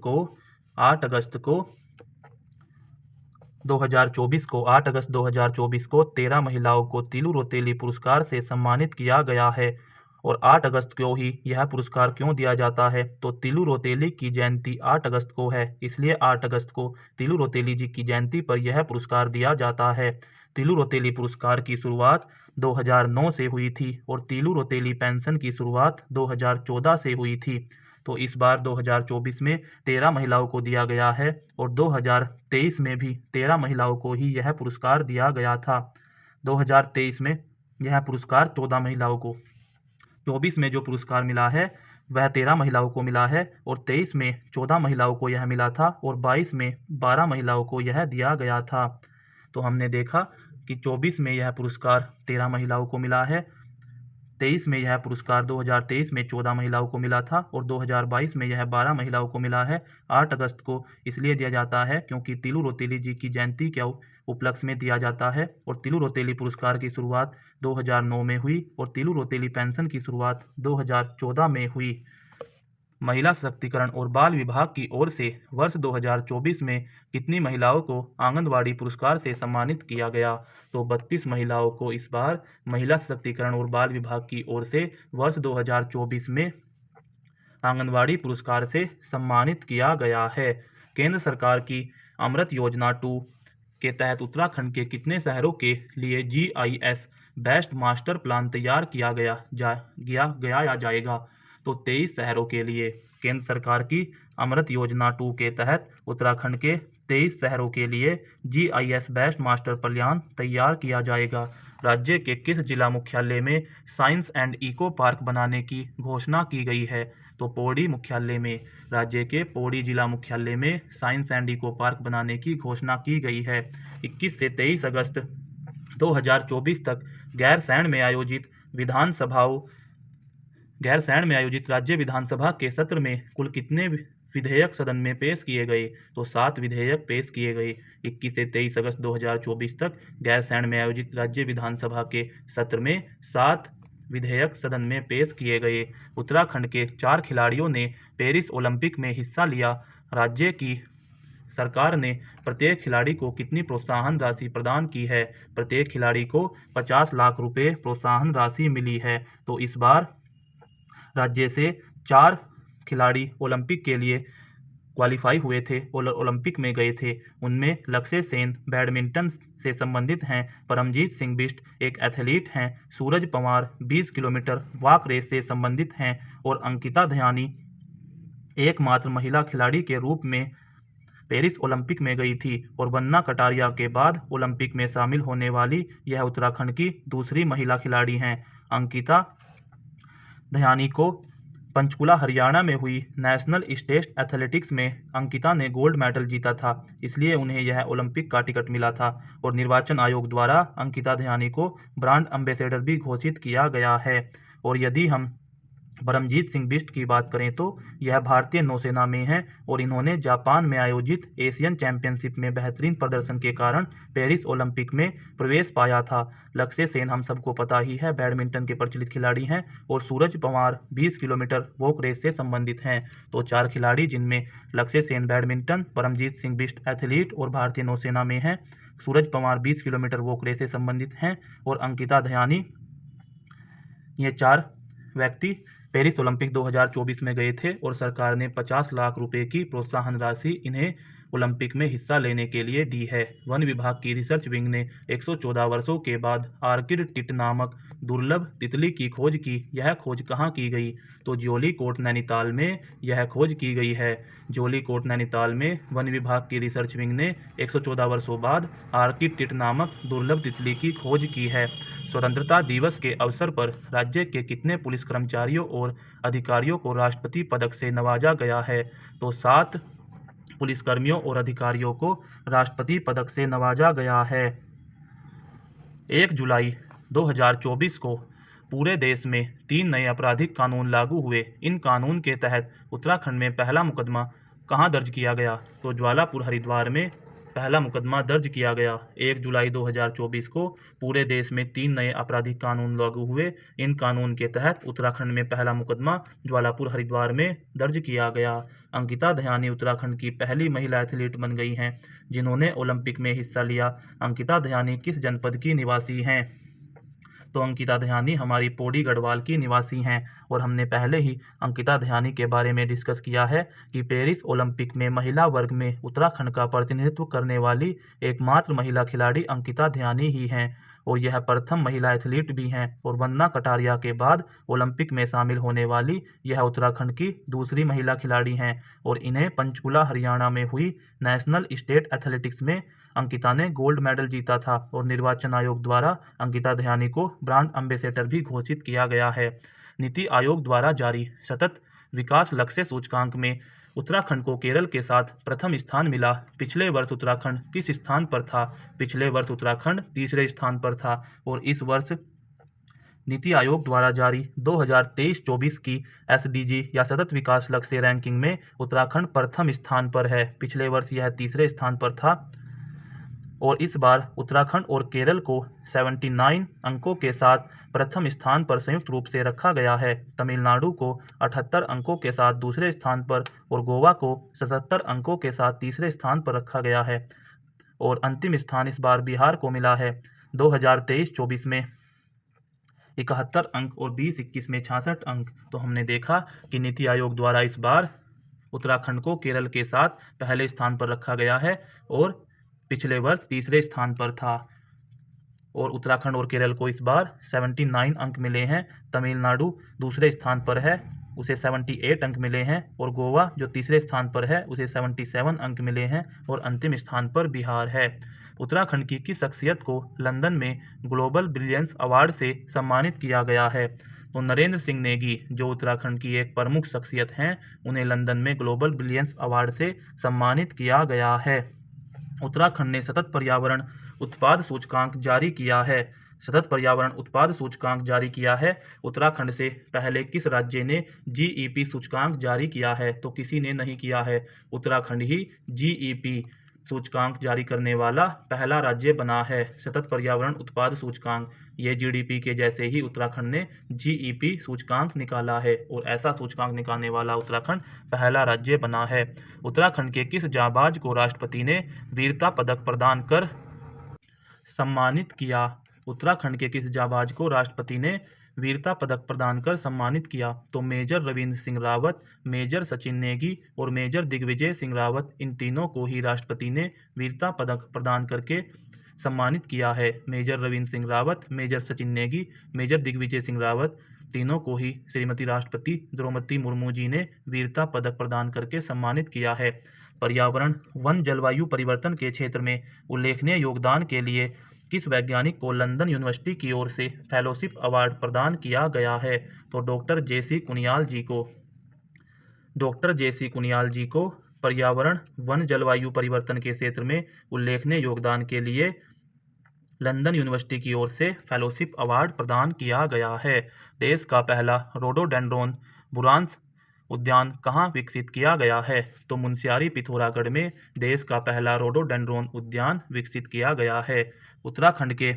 2024 को 13 महिलाओं को तिलु रोतेली पुरस्कार से सम्मानित किया गया है। और 8 अगस्त को ही यह पुरस्कार क्यों दिया जाता है? तो तिलु रोतेली की जयंती 8 अगस्त को है, इसलिए 8 अगस्त को तिलु रोतेली जी की जयंती पर यह पुरस्कार दिया जाता है। तिलु रोतेली पुरस्कार की शुरुआत 2009 से हुई थी और तिलु रोतेली पेंशन की शुरुआत 2014 से हुई थी। तो इस बार 2024 में 13 महिलाओं को दिया गया है और 2023 में भी 13 महिलाओं को ही यह पुरस्कार दिया गया था। 2023 में यह पुरस्कार 14 महिलाओं को, 24 में जो पुरस्कार मिला है वह 13 महिलाओं को मिला है और 23 में 14 महिलाओं को यह मिला था और 22 में 12 महिलाओं को यह दिया गया था। तो हमने देखा कि 24 में यह पुरस्कार 13 महिलाओं को मिला है, 23 में यह पुरस्कार 2023 में 14 महिलाओं को मिला था और 2022 में यह 12 महिलाओं को मिला है। 8 अगस्त को इसलिए दिया जाता है क्योंकि तिलु रोतेली जी की जयंती के उपलक्ष्य में दिया जाता है और तिलु रोतेली पुरस्कार की शुरुआत 2009 में हुई और तिलु रोतेली पेंशन की शुरुआत 2014 में हुई। महिला सशक्तिकरण और बाल विभाग की ओर से वर्ष 2024 में कितनी महिलाओं को आंगनवाड़ी पुरस्कार से सम्मानित किया गया? तो 32 महिलाओं को इस बार महिला सशक्तिकरण और बाल विभाग की ओर से वर्ष 2024 में आंगनवाड़ी पुरस्कार से सम्मानित किया गया है। केंद्र सरकार की अमृत योजना 2 के तहत उत्तराखंड के कितने शहरों के लिए GIS बेस्ट मास्टर प्लान तैयार किया जाएगा? तो 23 शहरों के लिए केंद्र सरकार की अमृत योजना 2 के तहत उत्तराखंड के 23 शहरों के लिए GIS बेस्ट मास्टर प्लान तैयार किया जाएगा। राज्य के किस जिला मुख्यालय में साइंस एंड इको पार्क बनाने की घोषणा की गई है? तो पौड़ी मुख्यालय में, राज्य के पौड़ी जिला मुख्यालय में साइंस एंड इको पार्क बनाने की घोषणा की गई है। 21 से 23 अगस्त 2024 तक गैरसैंण में आयोजित राज्य विधानसभा के सत्र में कुल कितने विधेयक सदन में पेश किए गए? तो 7 विधेयक पेश किए गए। 21 से 23 अगस्त 2024 तक गैरसैंण में आयोजित राज्य विधानसभा के सत्र में 7 विधेयक सदन में पेश किए गए। उत्तराखंड के 4 खिलाड़ियों ने पेरिस ओलंपिक में हिस्सा लिया। राज्य की सरकार ने प्रत्येक खिलाड़ी को कितनी प्रोत्साहन राशि प्रदान की है? प्रत्येक खिलाड़ी को 50 लाख रुपए प्रोत्साहन राशि मिली है। तो इस बार राज्य से 4 खिलाड़ी ओलंपिक के लिए क्वालिफाई हुए थे, ओलंपिक में गए थे। उनमें लक्ष्य सेन बैडमिंटन से संबंधित हैं, परमजीत सिंह बिष्ट एक एथलीट हैं, सूरज पंवार 20 किलोमीटर वॉक रेस से संबंधित हैं और अंकिता दयानी एकमात्र महिला खिलाड़ी के रूप में पेरिस ओलंपिक में गई थी और वन्ना कटारिया के बाद ओलंपिक में शामिल होने वाली यह उत्तराखंड की दूसरी महिला खिलाड़ी हैं। अंकिता दयानी को पंचकुला हरियाणा में हुई नेशनल स्टेट एथलेटिक्स में अंकिता ने गोल्ड मेडल जीता था, इसलिए उन्हें यह ओलंपिक का टिकट मिला था और निर्वाचन आयोग द्वारा अंकिता दयानी को ब्रांड एम्बेसडर भी घोषित किया गया है। और यदि हम परमजीत सिंह बिष्ट की बात करें तो यह भारतीय नौसेना में हैं और इन्होंने जापान में आयोजित एशियन चैंपियनशिप में बेहतरीन प्रदर्शन के कारण पेरिस ओलंपिक में प्रवेश पाया था। लक्ष्य सेन हम सबको पता ही है, बैडमिंटन के प्रचलित खिलाड़ी हैं और सूरज पंवार 20 किलोमीटर वॉक रेस से संबंधित हैं। तो 4 खिलाड़ी जिनमें लक्ष्य सेन बैडमिंटन, परमजीत सिंह बिष्ट एथलीट और भारतीय नौसेना में हैं, सूरज पंवार 20 किलोमीटर वॉक रेस से संबंधित हैं और अंकिता दयानी, ये 4 व्यक्ति पेरिस ओलंपिक 2024 में गए थे और सरकार ने 50 लाख रुपए की प्रोत्साहन राशि इन्हें ओलंपिक में हिस्सा लेने के लिए दी है। वन विभाग की रिसर्च विंग ने 114 वर्षों के बाद आर्किड टिट नामक दुर्लभ तितली की खोज की। यह खोज कहाँ की गई? तो ज्योली कोट नैनीताल में यह खोज की गई है। ज्योली कोट नैनीताल में वन विभाग की रिसर्च विंग ने 114 वर्षों बाद आर्किड टिट नामक दुर्लभ तितली की खोज की है। स्वतंत्रता दिवस के अवसर पर राज्य के कितने पुलिस कर्मचारियों और अधिकारियों को राष्ट्रपति पदक से नवाजा गया है? तो 7 पुलिसकर्मियों और अधिकारियों को राष्ट्रपति पदक से नवाजा गया है। 1 जुलाई 2024 को पूरे देश में 3 नए आपराधिक कानून लागू हुए। इन कानून के तहत उत्तराखंड में पहला मुकदमा कहां दर्ज किया गया? तो ज्वालापुर हरिद्वार में पहला मुकदमा दर्ज किया गया। 1 जुलाई 2024 को पूरे देश में 3 नए आपराधिक कानून लागू हुए। इन कानून के तहत उत्तराखंड में पहला मुकदमा ज्वालापुर हरिद्वार में दर्ज किया गया। अंकिता दयानी उत्तराखंड की पहली महिला एथलीट बन गई हैं जिन्होंने ओलंपिक में हिस्सा लिया। अंकिता दयानी किस जनपद की निवासी हैं? तो अंकिता दयानी हमारी पौड़ी गढ़वाल की निवासी हैं और हमने पहले ही अंकिता दयानी के बारे में डिस्कस किया है कि पेरिस ओलंपिक में महिला वर्ग में उत्तराखंड का प्रतिनिधित्व करने वाली एकमात्र महिला खिलाड़ी अंकिता दयानी ही हैं और यह प्रथम महिला एथलीट भी हैं और वन्ना कटारिया के बाद ओलंपिक में शामिल होने वाली यह उत्तराखंड की दूसरी महिला खिलाड़ी हैं और इन्हें पंचकुला हरियाणा में हुई नेशनल स्टेट एथलेटिक्स में अंकिता ने गोल्ड मेडल जीता था और निर्वाचन आयोग द्वारा अंकिता दयानी को ब्रांड एम्बेसडर भी घोषित किया गया है। नीति आयोग द्वारा जारी सतत विकास लक्ष्य सूचकांक में उत्तराखंड को केरल के साथ प्रथम स्थान मिला। पिछले वर्ष उत्तराखंड किस स्थान पर था? पिछले वर्ष उत्तराखंड तीसरे स्थान पर था और इस वर्ष नीति आयोग द्वारा जारी 2023-24 की SDG या सतत विकास लक्ष्य रैंकिंग में उत्तराखंड प्रथम स्थान पर है। पिछले वर्ष यह तीसरे स्थान पर था और इस बार उत्तराखंड और केरल को 79 अंकों के साथ प्रथम स्थान पर संयुक्त रूप से रखा गया है। तमिलनाडु को 78 अंकों के साथ दूसरे स्थान पर और गोवा को 77 अंकों के साथ तीसरे स्थान पर रखा गया है और अंतिम स्थान इस बार बिहार को मिला है। 2023-24 में 71 अंक और 20-21 में 66 अंक। तो हमने देखा कि नीति आयोग द्वारा इस बार उत्तराखंड को केरल के साथ पहले स्थान पर रखा गया है और पिछले वर्ष तीसरे स्थान पर था और उत्तराखंड और केरल को इस बार 79 अंक मिले हैं। तमिलनाडु दूसरे स्थान पर है, उसे 78 अंक मिले हैं और गोवा जो तीसरे स्थान पर है उसे 77 अंक मिले हैं और अंतिम स्थान पर बिहार है। उत्तराखंड की किस शख्सियत को लंदन में ग्लोबल ब्रिलियंस अवार्ड से सम्मानित किया गया है? तो नरेंद्र सिंह नेगी जो उत्तराखंड की एक प्रमुख शख्सियत हैं, उन्हें लंदन में ग्लोबल ब्रिलियंस अवार्ड से सम्मानित किया गया है। उत्तराखंड ने सतत पर्यावरण उत्पाद सूचकांक जारी किया है। सतत पर्यावरण उत्पाद सूचकांक जारी किया है? उत्तराखंड से पहले किस राज्य ने जीईपी सूचकांक जारी किया है? तो किसी ने नहीं किया है, उत्तराखंड ही जीईपी सूचकांक जारी करने वाला पहला राज्य बना है। सतत पर्यावरण उत्पाद सूचकांक, ये जीडीपी के जैसे ही उत्तराखंड ने जीईपी सूचकांक निकाला है और ऐसा सूचकांक निकालने वाला उत्तराखंड पहला राज्य बना है। उत्तराखंड के किस जाबाज को राष्ट्रपति ने वीरता पदक प्रदान कर सम्मानित किया? उत्तराखंड के किस जाबाज को राष्ट्रपति ने वीरता पदक प्रदान कर सम्मानित किया? तो मेजर रविंद्र सिंह रावत, मेजर सचिन नेगी और मेजर दिग्विजय सिंह रावत, इन तीनों को ही राष्ट्रपति ने वीरता पदक प्रदान करके सम्मानित किया है। Major Ravindra Singh Rawat, major Sachin Negi, major Digvijay Singh Rawat, तीनों को ही श्रीमती राष्ट्रपति द्रौपदी मुर्मू जी ने वीरता पदक प्रदान करके सम्मानित किया है। पर्यावरण, वन, जलवायु परिवर्तन के क्षेत्र में उल्लेखनीय योगदान के लिए किस वैज्ञानिक को लंदन यूनिवर्सिटी की ओर से फेलोशिप अवार्ड प्रदान किया गया है? तो डॉक्टर जेसी कुनियाल जी को। डॉक्टर जेसी कुनियाल जी को पर्यावरण, वन, जलवायु परिवर्तन के क्षेत्र में उल्लेखनीय योगदान के लिए लंदन यूनिवर्सिटी की ओर से फेलोशिप अवार्ड प्रदान किया गया है। देश का पहला रोडोडेंड्रोन बुरांश उद्यान कहाँ विकसित किया गया है? तो मुनस्यारी पिथौरागढ़ में देश का पहला रोडोडेंड्रोन उद्यान विकसित किया गया है। उत्तराखंड के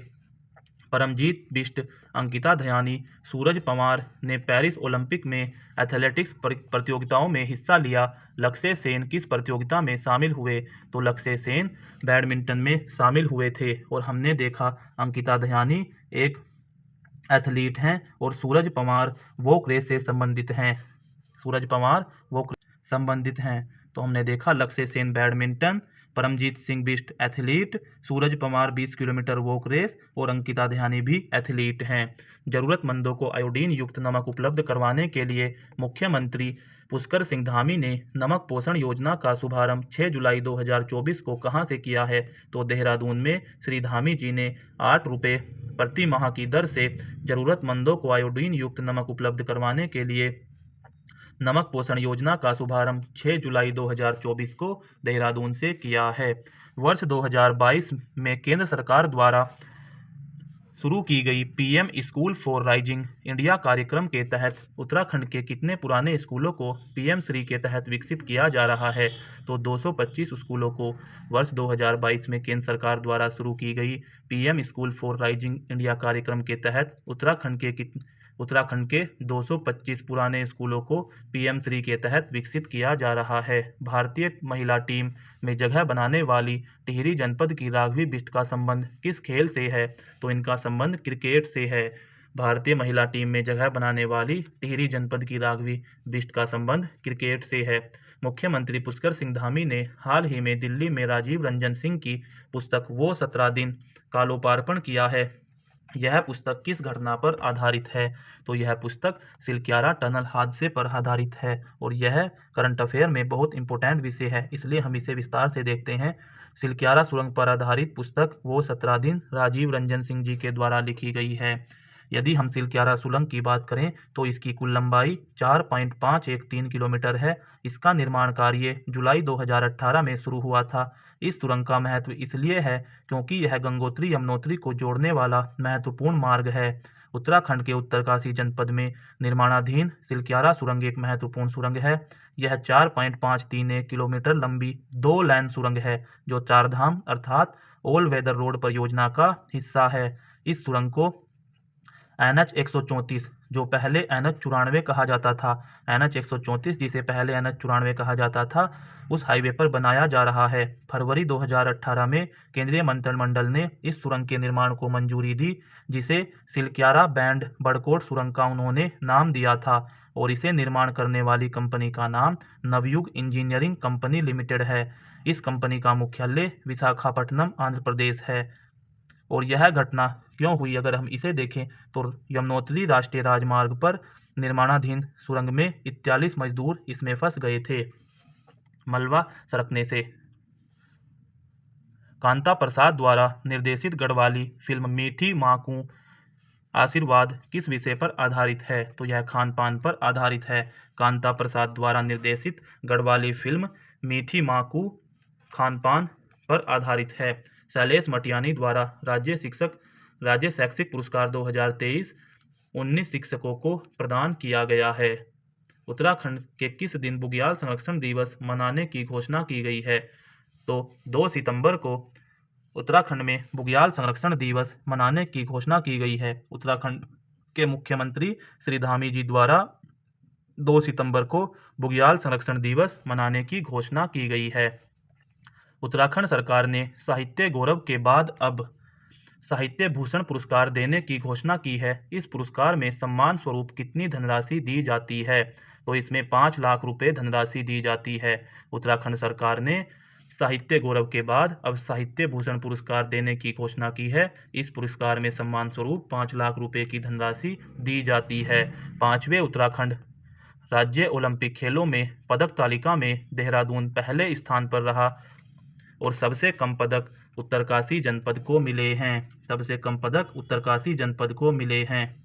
परमजीत बिष्ट, अंकिता दयानी, सूरज पंवार ने पेरिस ओलंपिक में एथलेटिक्स प्रतियोगिताओं में हिस्सा लिया। लक्ष्य सेन किस प्रतियोगिता में शामिल हुए? तो लक्ष्य सेन बैडमिंटन में शामिल हुए थे। और हमने देखा अंकिता दयानी एक एथलीट हैं और सूरज पंवार वॉक रेस से संबंधित हैं। सूरज पंवार वॉक संबंधित हैं। तो हमने देखा लक्ष्य सेन बैडमिंटन, परमजीत सिंह बिष्ट एथलीट, सूरज पंवार 20 किलोमीटर वॉक रेस और अंकिता दयानी भी एथलीट हैं। जरूरतमंदों को आयोडीन युक्त नमक उपलब्ध करवाने के लिए मुख्यमंत्री पुष्कर सिंह धामी ने नमक पोषण योजना का शुभारंभ 6 जुलाई 2024 को कहां से किया है? तो देहरादून में श्री धामी जी ने 8 रुपये प्रति माह की दर से जरूरतमंदों को आयोडीन युक्त नमक उपलब्ध करवाने के लिए नमक पोषण योजना का शुभारंभ 6 जुलाई 2024 को देहरादून से किया है। वर्ष 2022 में केंद्र सरकार द्वारा शुरू की गई PM school for rising India कार्यक्रम के तहत उत्तराखंड के कितने पुराने स्कूलों को पीएम श्री के तहत विकसित किया जा रहा है? तो 225 स्कूलों को वर्ष 2022 में केंद्र सरकार द्वारा शुरू की गई PM school for rising India कार्यक्रम के तहत उत्तराखंड के 225 पुराने स्कूलों को पीएम श्री के तहत विकसित किया जा रहा है। भारतीय महिला टीम में जगह बनाने वाली टिहरी जनपद की राघवी बिष्ट का संबंध किस खेल से है? तो इनका संबंध क्रिकेट से है। भारतीय महिला टीम में जगह बनाने वाली टिहरी जनपद की राघवी बिष्ट का संबंध क्रिकेट से है। मुख्यमंत्री पुष्कर सिंह धामी ने हाल ही में दिल्ली में राजीव रंजन सिंह की पुस्तक वो 17 दिन का लोकार्पण किया है। यह पुस्तक किस घटना पर आधारित है? तो यह पुस्तक सिलक्यारा टनल हादसे पर आधारित है और यह करंट अफेयर में बहुत इंपॉर्टेंट विषय है, इसलिए हम इसे विस्तार से देखते हैं। सिलक्यारा सुरंग पर आधारित पुस्तक वो 17 दिन राजीव रंजन सिंह जी के द्वारा लिखी गई है। यदि हम सिलक्यारा सुरंग की बात करें तो इसकी कुल लंबाई 4.513 किलोमीटर है। इसका निर्माण कार्य जुलाई 2018 में शुरू हुआ था। इस सुरंग का महत्व इसलिए है क्योंकि यह गंगोत्री यमुनोत्री को जोड़ने वाला महत्वपूर्ण मार्ग है। उत्तराखंड के उत्तरकाशी जनपद में निर्माणाधीन सिलक्यारा सुरंग एक महत्वपूर्ण सुरंग है। यह 4.531 किलोमीटर लंबी 2 लेन सुरंग है जो चारधाम अर्थात ऑल वेदर रोड परियोजना का हिस्सा है। इस सुरंग को NH 134 जो पहले NH 94 कहा जाता था, NH 134 जिसे पहले NH 94 कहा जाता था, उस हाईवे पर बनाया जा रहा है। फरवरी 2018 में केंद्रीय मंत्रिमंडल ने इस सुरंग के निर्माण को मंजूरी दी, जिसे सिलक्यारा बैंड बड़कोट सुरंग का उन्होंने नाम दिया था और इसे निर्माण करने वाली कंपनी का नाम नवयुग इंजीनियरिंग कंपनी लिमिटेड है। इस कंपनी का मुख्यालय विशाखापट्टनम आंध्र प्रदेश है। और यह घटना क्यों हुई अगर हम इसे देखें तो यमुनोत्री राष्ट्रीय राजमार्ग पर निर्माणाधीन सुरंग में 41 मजदूर इसमें फंस गए थे मलबा सरकने से। कांता प्रसाद द्वारा निर्देशित गढ़वाली फिल्म मीठी मां को आशीर्वाद किस विषय पर आधारित है? तो यह खान पान पर आधारित है। कांता प्रसाद द्वारा निर्देशित गढ़वाली फिल्म मीठी मां को खान पान पर आधारित है। शैलेश मटियानी द्वारा राज्य शिक्षक राज्य शैक्षिक पुरस्कार 2023 19 शिक्षकों को प्रदान किया गया है। उत्तराखंड के किस दिन बुग्याल संरक्षण दिवस मनाने की घोषणा की गई है? तो 2 सितंबर को उत्तराखंड में बुग्याल संरक्षण दिवस मनाने की घोषणा की गई है। उत्तराखंड के मुख्यमंत्री श्री धामी जी द्वारा 2 सितंबर को बुग्याल संरक्षण दिवस मनाने की घोषणा की गई है। उत्तराखंड सरकार ने साहित्य गौरव के बाद अब साहित्य भूषण पुरस्कार देने की घोषणा की है। इस पुरस्कार में सम्मान स्वरूप कितनी धनराशि दी जाती है? तो इसमें 5 लाख रुपए धनराशि दी जाती है। उत्तराखंड सरकार ने साहित्य गौरव के बाद अब साहित्य भूषण पुरस्कार देने की घोषणा की है। इस पुरस्कार में सम्मान स्वरूप 5 लाख रुपए की धनराशि दी जाती है। 5वें उत्तराखंड राज्य ओलंपिक खेलों में पदक तालिका में देहरादून पहले स्थान पर रहा और सबसे कम पदक उत्तरकाशी जनपद को मिले हैं। सबसे कम पदक उत्तरकाशी जनपद को मिले हैं।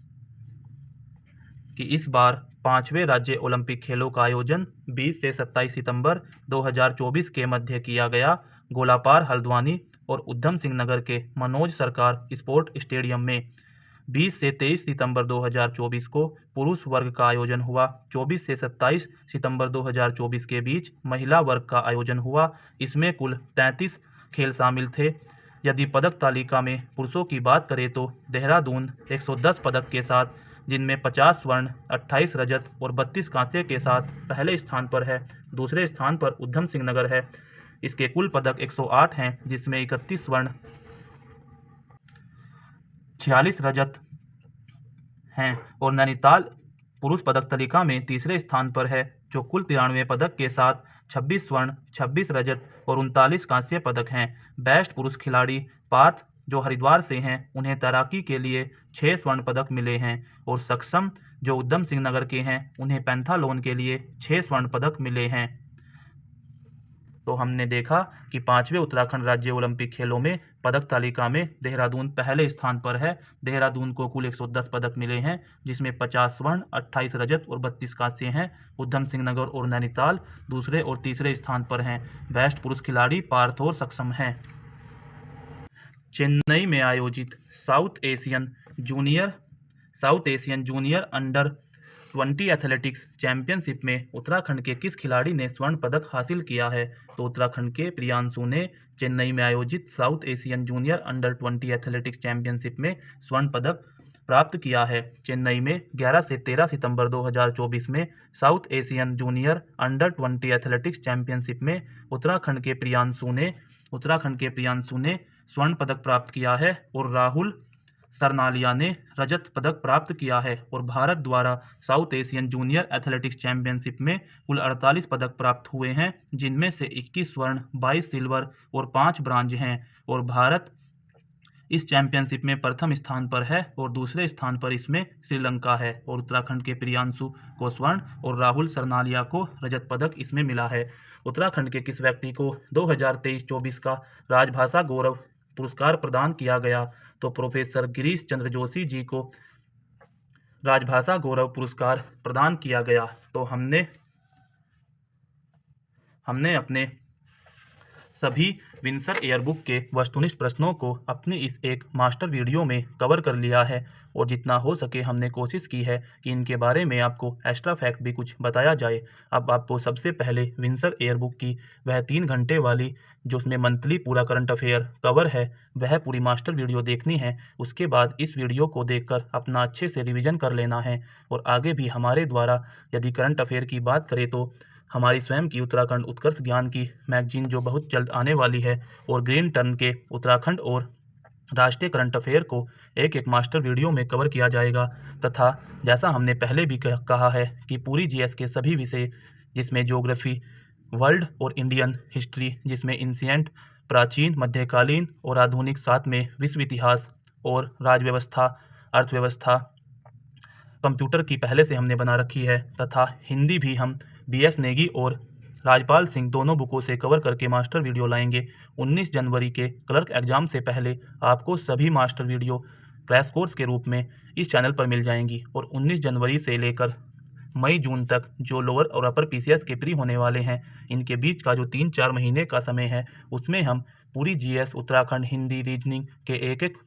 कि इस बार 5वें राज्य ओलंपिक खेलों का आयोजन 20 से 27 सितंबर 2024 के मध्य किया गया। गोलापार हल्द्वानी और उधम सिंह नगर के मनोज सरकार स्पोर्ट स्टेडियम में 20 से 23 सितंबर 2024 को पुरुष वर्ग का आयोजन हुआ। 24 से 27 सितंबर 2024 के बीच महिला वर्ग का आयोजन हुआ। इसमें कुल 33 खेल शामिल थे। यदि पदक तालिका में पुरुषों की बात करें तो देहरादून 110 पदक के साथ, जिनमें 50 स्वर्ण, 28 रजत और 32 कांस्य के साथ पहले स्थान पर है। दूसरे स्थान पर उधम सिंह नगर है। इसके कुल पदक 108 हैं, जिसमें 31 स्वर्ण, 46 रजत हैं। और नैनीताल पुरुष पदक तालिका में तीसरे स्थान पर है, जो कुल 93 पदक के साथ 26 स्वर्ण, 26 रजत और 39 कांस्य पदक हैं। बेस्ट पुरुष खिलाड़ी पार्थ, जो हरिद्वार से हैं, उन्हें तैराकी के लिए 6 स्वर्ण पदक मिले हैं। और सक्षम, जो उधम सिंह नगर के हैं, उन्हें पेंथालोन के लिए 6 स्वर्ण पदक मिले हैं। तो हमने देखा कि 5वें उत्तराखंड राज्य ओलंपिक खेलों में पदक तालिका में देहरादून पहले स्थान पर है। देहरादून को कुल 110 पदक मिले हैं, जिसमें 50 स्वर्ण, 28 रजत और 32 कांस्य हैं। उधम सिंह नगर और नैनीताल दूसरे और तीसरे स्थान पर हैं। बेस्ट पुरुष खिलाड़ी पार्थ और सक्षम हैं। चेन्नई में आयोजित south Asian junior under 20 athletics championship में उत्तराखंड के किस खिलाड़ी ने स्वर्ण पदक हासिल किया है? तो उत्तराखंड के प्रियांशु ने चेन्नई में आयोजित south Asian junior under 20 athletics championship में स्वर्ण पदक प्राप्त किया है। चेन्नई में 11 से 13 सितंबर 2024 में south Asian junior under 20 athletics championship में उत्तराखंड के प्रियांशु ने स्वर्ण पदक प्राप्त किया है और राहुल सरनालिया ने रजत पदक प्राप्त किया है। और भारत द्वारा south Asian junior athletics championship में कुल 48 पदक प्राप्त हुए हैं, जिनमें से 21 स्वर्ण, 22 सिल्वर और 5 ब्रांज हैं। और भारत इस चैंपियनशिप में प्रथम स्थान पर है और दूसरे स्थान पर इसमें श्रीलंका है। और उत्तराखंड के प्रियांशु को स्वर्ण और राहुल सरनालिया को रजत पदक इसमें मिला है। उत्तराखंड के किस व्यक्ति को 2023-24 का राजभाषा गौरव पुरस्कार प्रदान किया गया? तो प्रोफेसर गिरीश चंद्र जोशी जी को राजभाषा गौरव पुरस्कार प्रदान किया गया। तो हमने अपने सभी विंसर एयरबुक के वस्तुनिष्ठ प्रश्नों को अपनी इस एक मास्टर वीडियो में कवर कर लिया है और जितना हो सके हमने कोशिश की है कि इनके बारे में आपको एक्स्ट्रा फैक्ट भी कुछ बताया जाए। अब आपको सबसे पहले विंसर एयरबुक की वह 3 घंटे वाली जो उसमें मंथली पूरा करंट अफेयर कवर है, वह पूरी मास्टर वीडियो देखनी है। उसके बाद इस वीडियो को देखकर अपना अच्छे से रिवीजन कर लेना है। और आगे भी हमारे द्वारा यदि करंट अफेयर की बात करें तो हमारी स्वयं की उत्तराखंड उत्कर्ष ज्ञान की मैगजीन जो बहुत जल्द आने वाली है, और ग्रीन टर्न के उत्तराखंड और राष्ट्रीय करंट अफेयर को एक एक मास्टर वीडियो में कवर किया जाएगा। तथा जैसा हमने पहले भी कहा है कि पूरी जीएस के सभी विषय, जिसमें ज्योग्राफी, वर्ल्ड और इंडियन हिस्ट्री, जिसमें एंशिएंट प्राचीन, मध्यकालीन और आधुनिक, साथ में विश्व इतिहास और राजव्यवस्था, अर्थव्यवस्था, कंप्यूटर की पहले से हमने बना रखी है। तथा हिंदी भी हम BS नेगी और राजपाल सिंह दोनों बुकों से कवर करके मास्टर वीडियो लाएंगे। 19 जनवरी के क्लर्क एग्जाम से पहले आपको सभी मास्टर वीडियो क्रैश कोर्स के रूप में इस चैनल पर मिल जाएंगी। और 19 जनवरी से लेकर मई जून तक जो लोअर और अपर PCS के प्री होने वाले हैं, इनके बीच का जो 3-4 महीने का समय है, उसमें हम पूरी GS उत्तराखंड हिंदी रीजनिंग के एक एक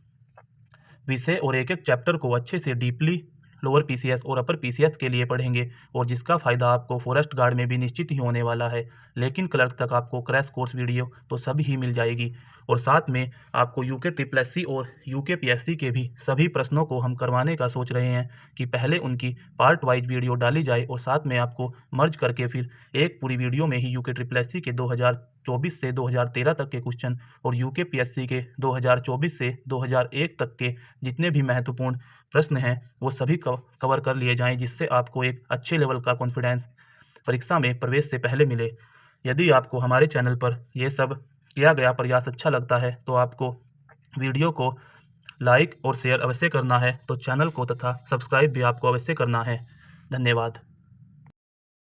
विषय और एक एक चैप्टर को अच्छे से डीपली लोअर पीसीएस और अपर पीसीएस के लिए पढ़ेंगे, और जिसका फ़ायदा आपको फॉरेस्ट गार्ड में भी निश्चित ही होने वाला है। लेकिन क्लर्क तक आपको क्रैश कोर्स वीडियो तो सभी ही मिल जाएगी, और साथ में आपको यूके ट्रिपल और यूके पीएससी के भी सभी प्रश्नों को हम करवाने का सोच रहे हैं कि पहले उनकी पार्ट वाइज वीडियो डाली जाए और साथ में आपको मर्ज करके फिर एक पूरी वीडियो में ही यूके ट्रिपल के 2024 से 2013 तक के क्वेश्चन और यूके पीएससी के 2024 से 2001 तक के जितने भी महत्वपूर्ण प्रश्न हैं वो सभी कवर कर लिए जाएं, जिससे आपको एक अच्छे लेवल का कॉन्फिडेंस परीक्षा में प्रवेश से पहले मिले। यदि आपको हमारे चैनल पर यह सब किया गया प्रयास अच्छा लगता है तो आपको वीडियो को लाइक और शेयर अवश्य करना है, तो चैनल को तथा सब्सक्राइब भी आपको अवश्य करना है। धन्यवाद।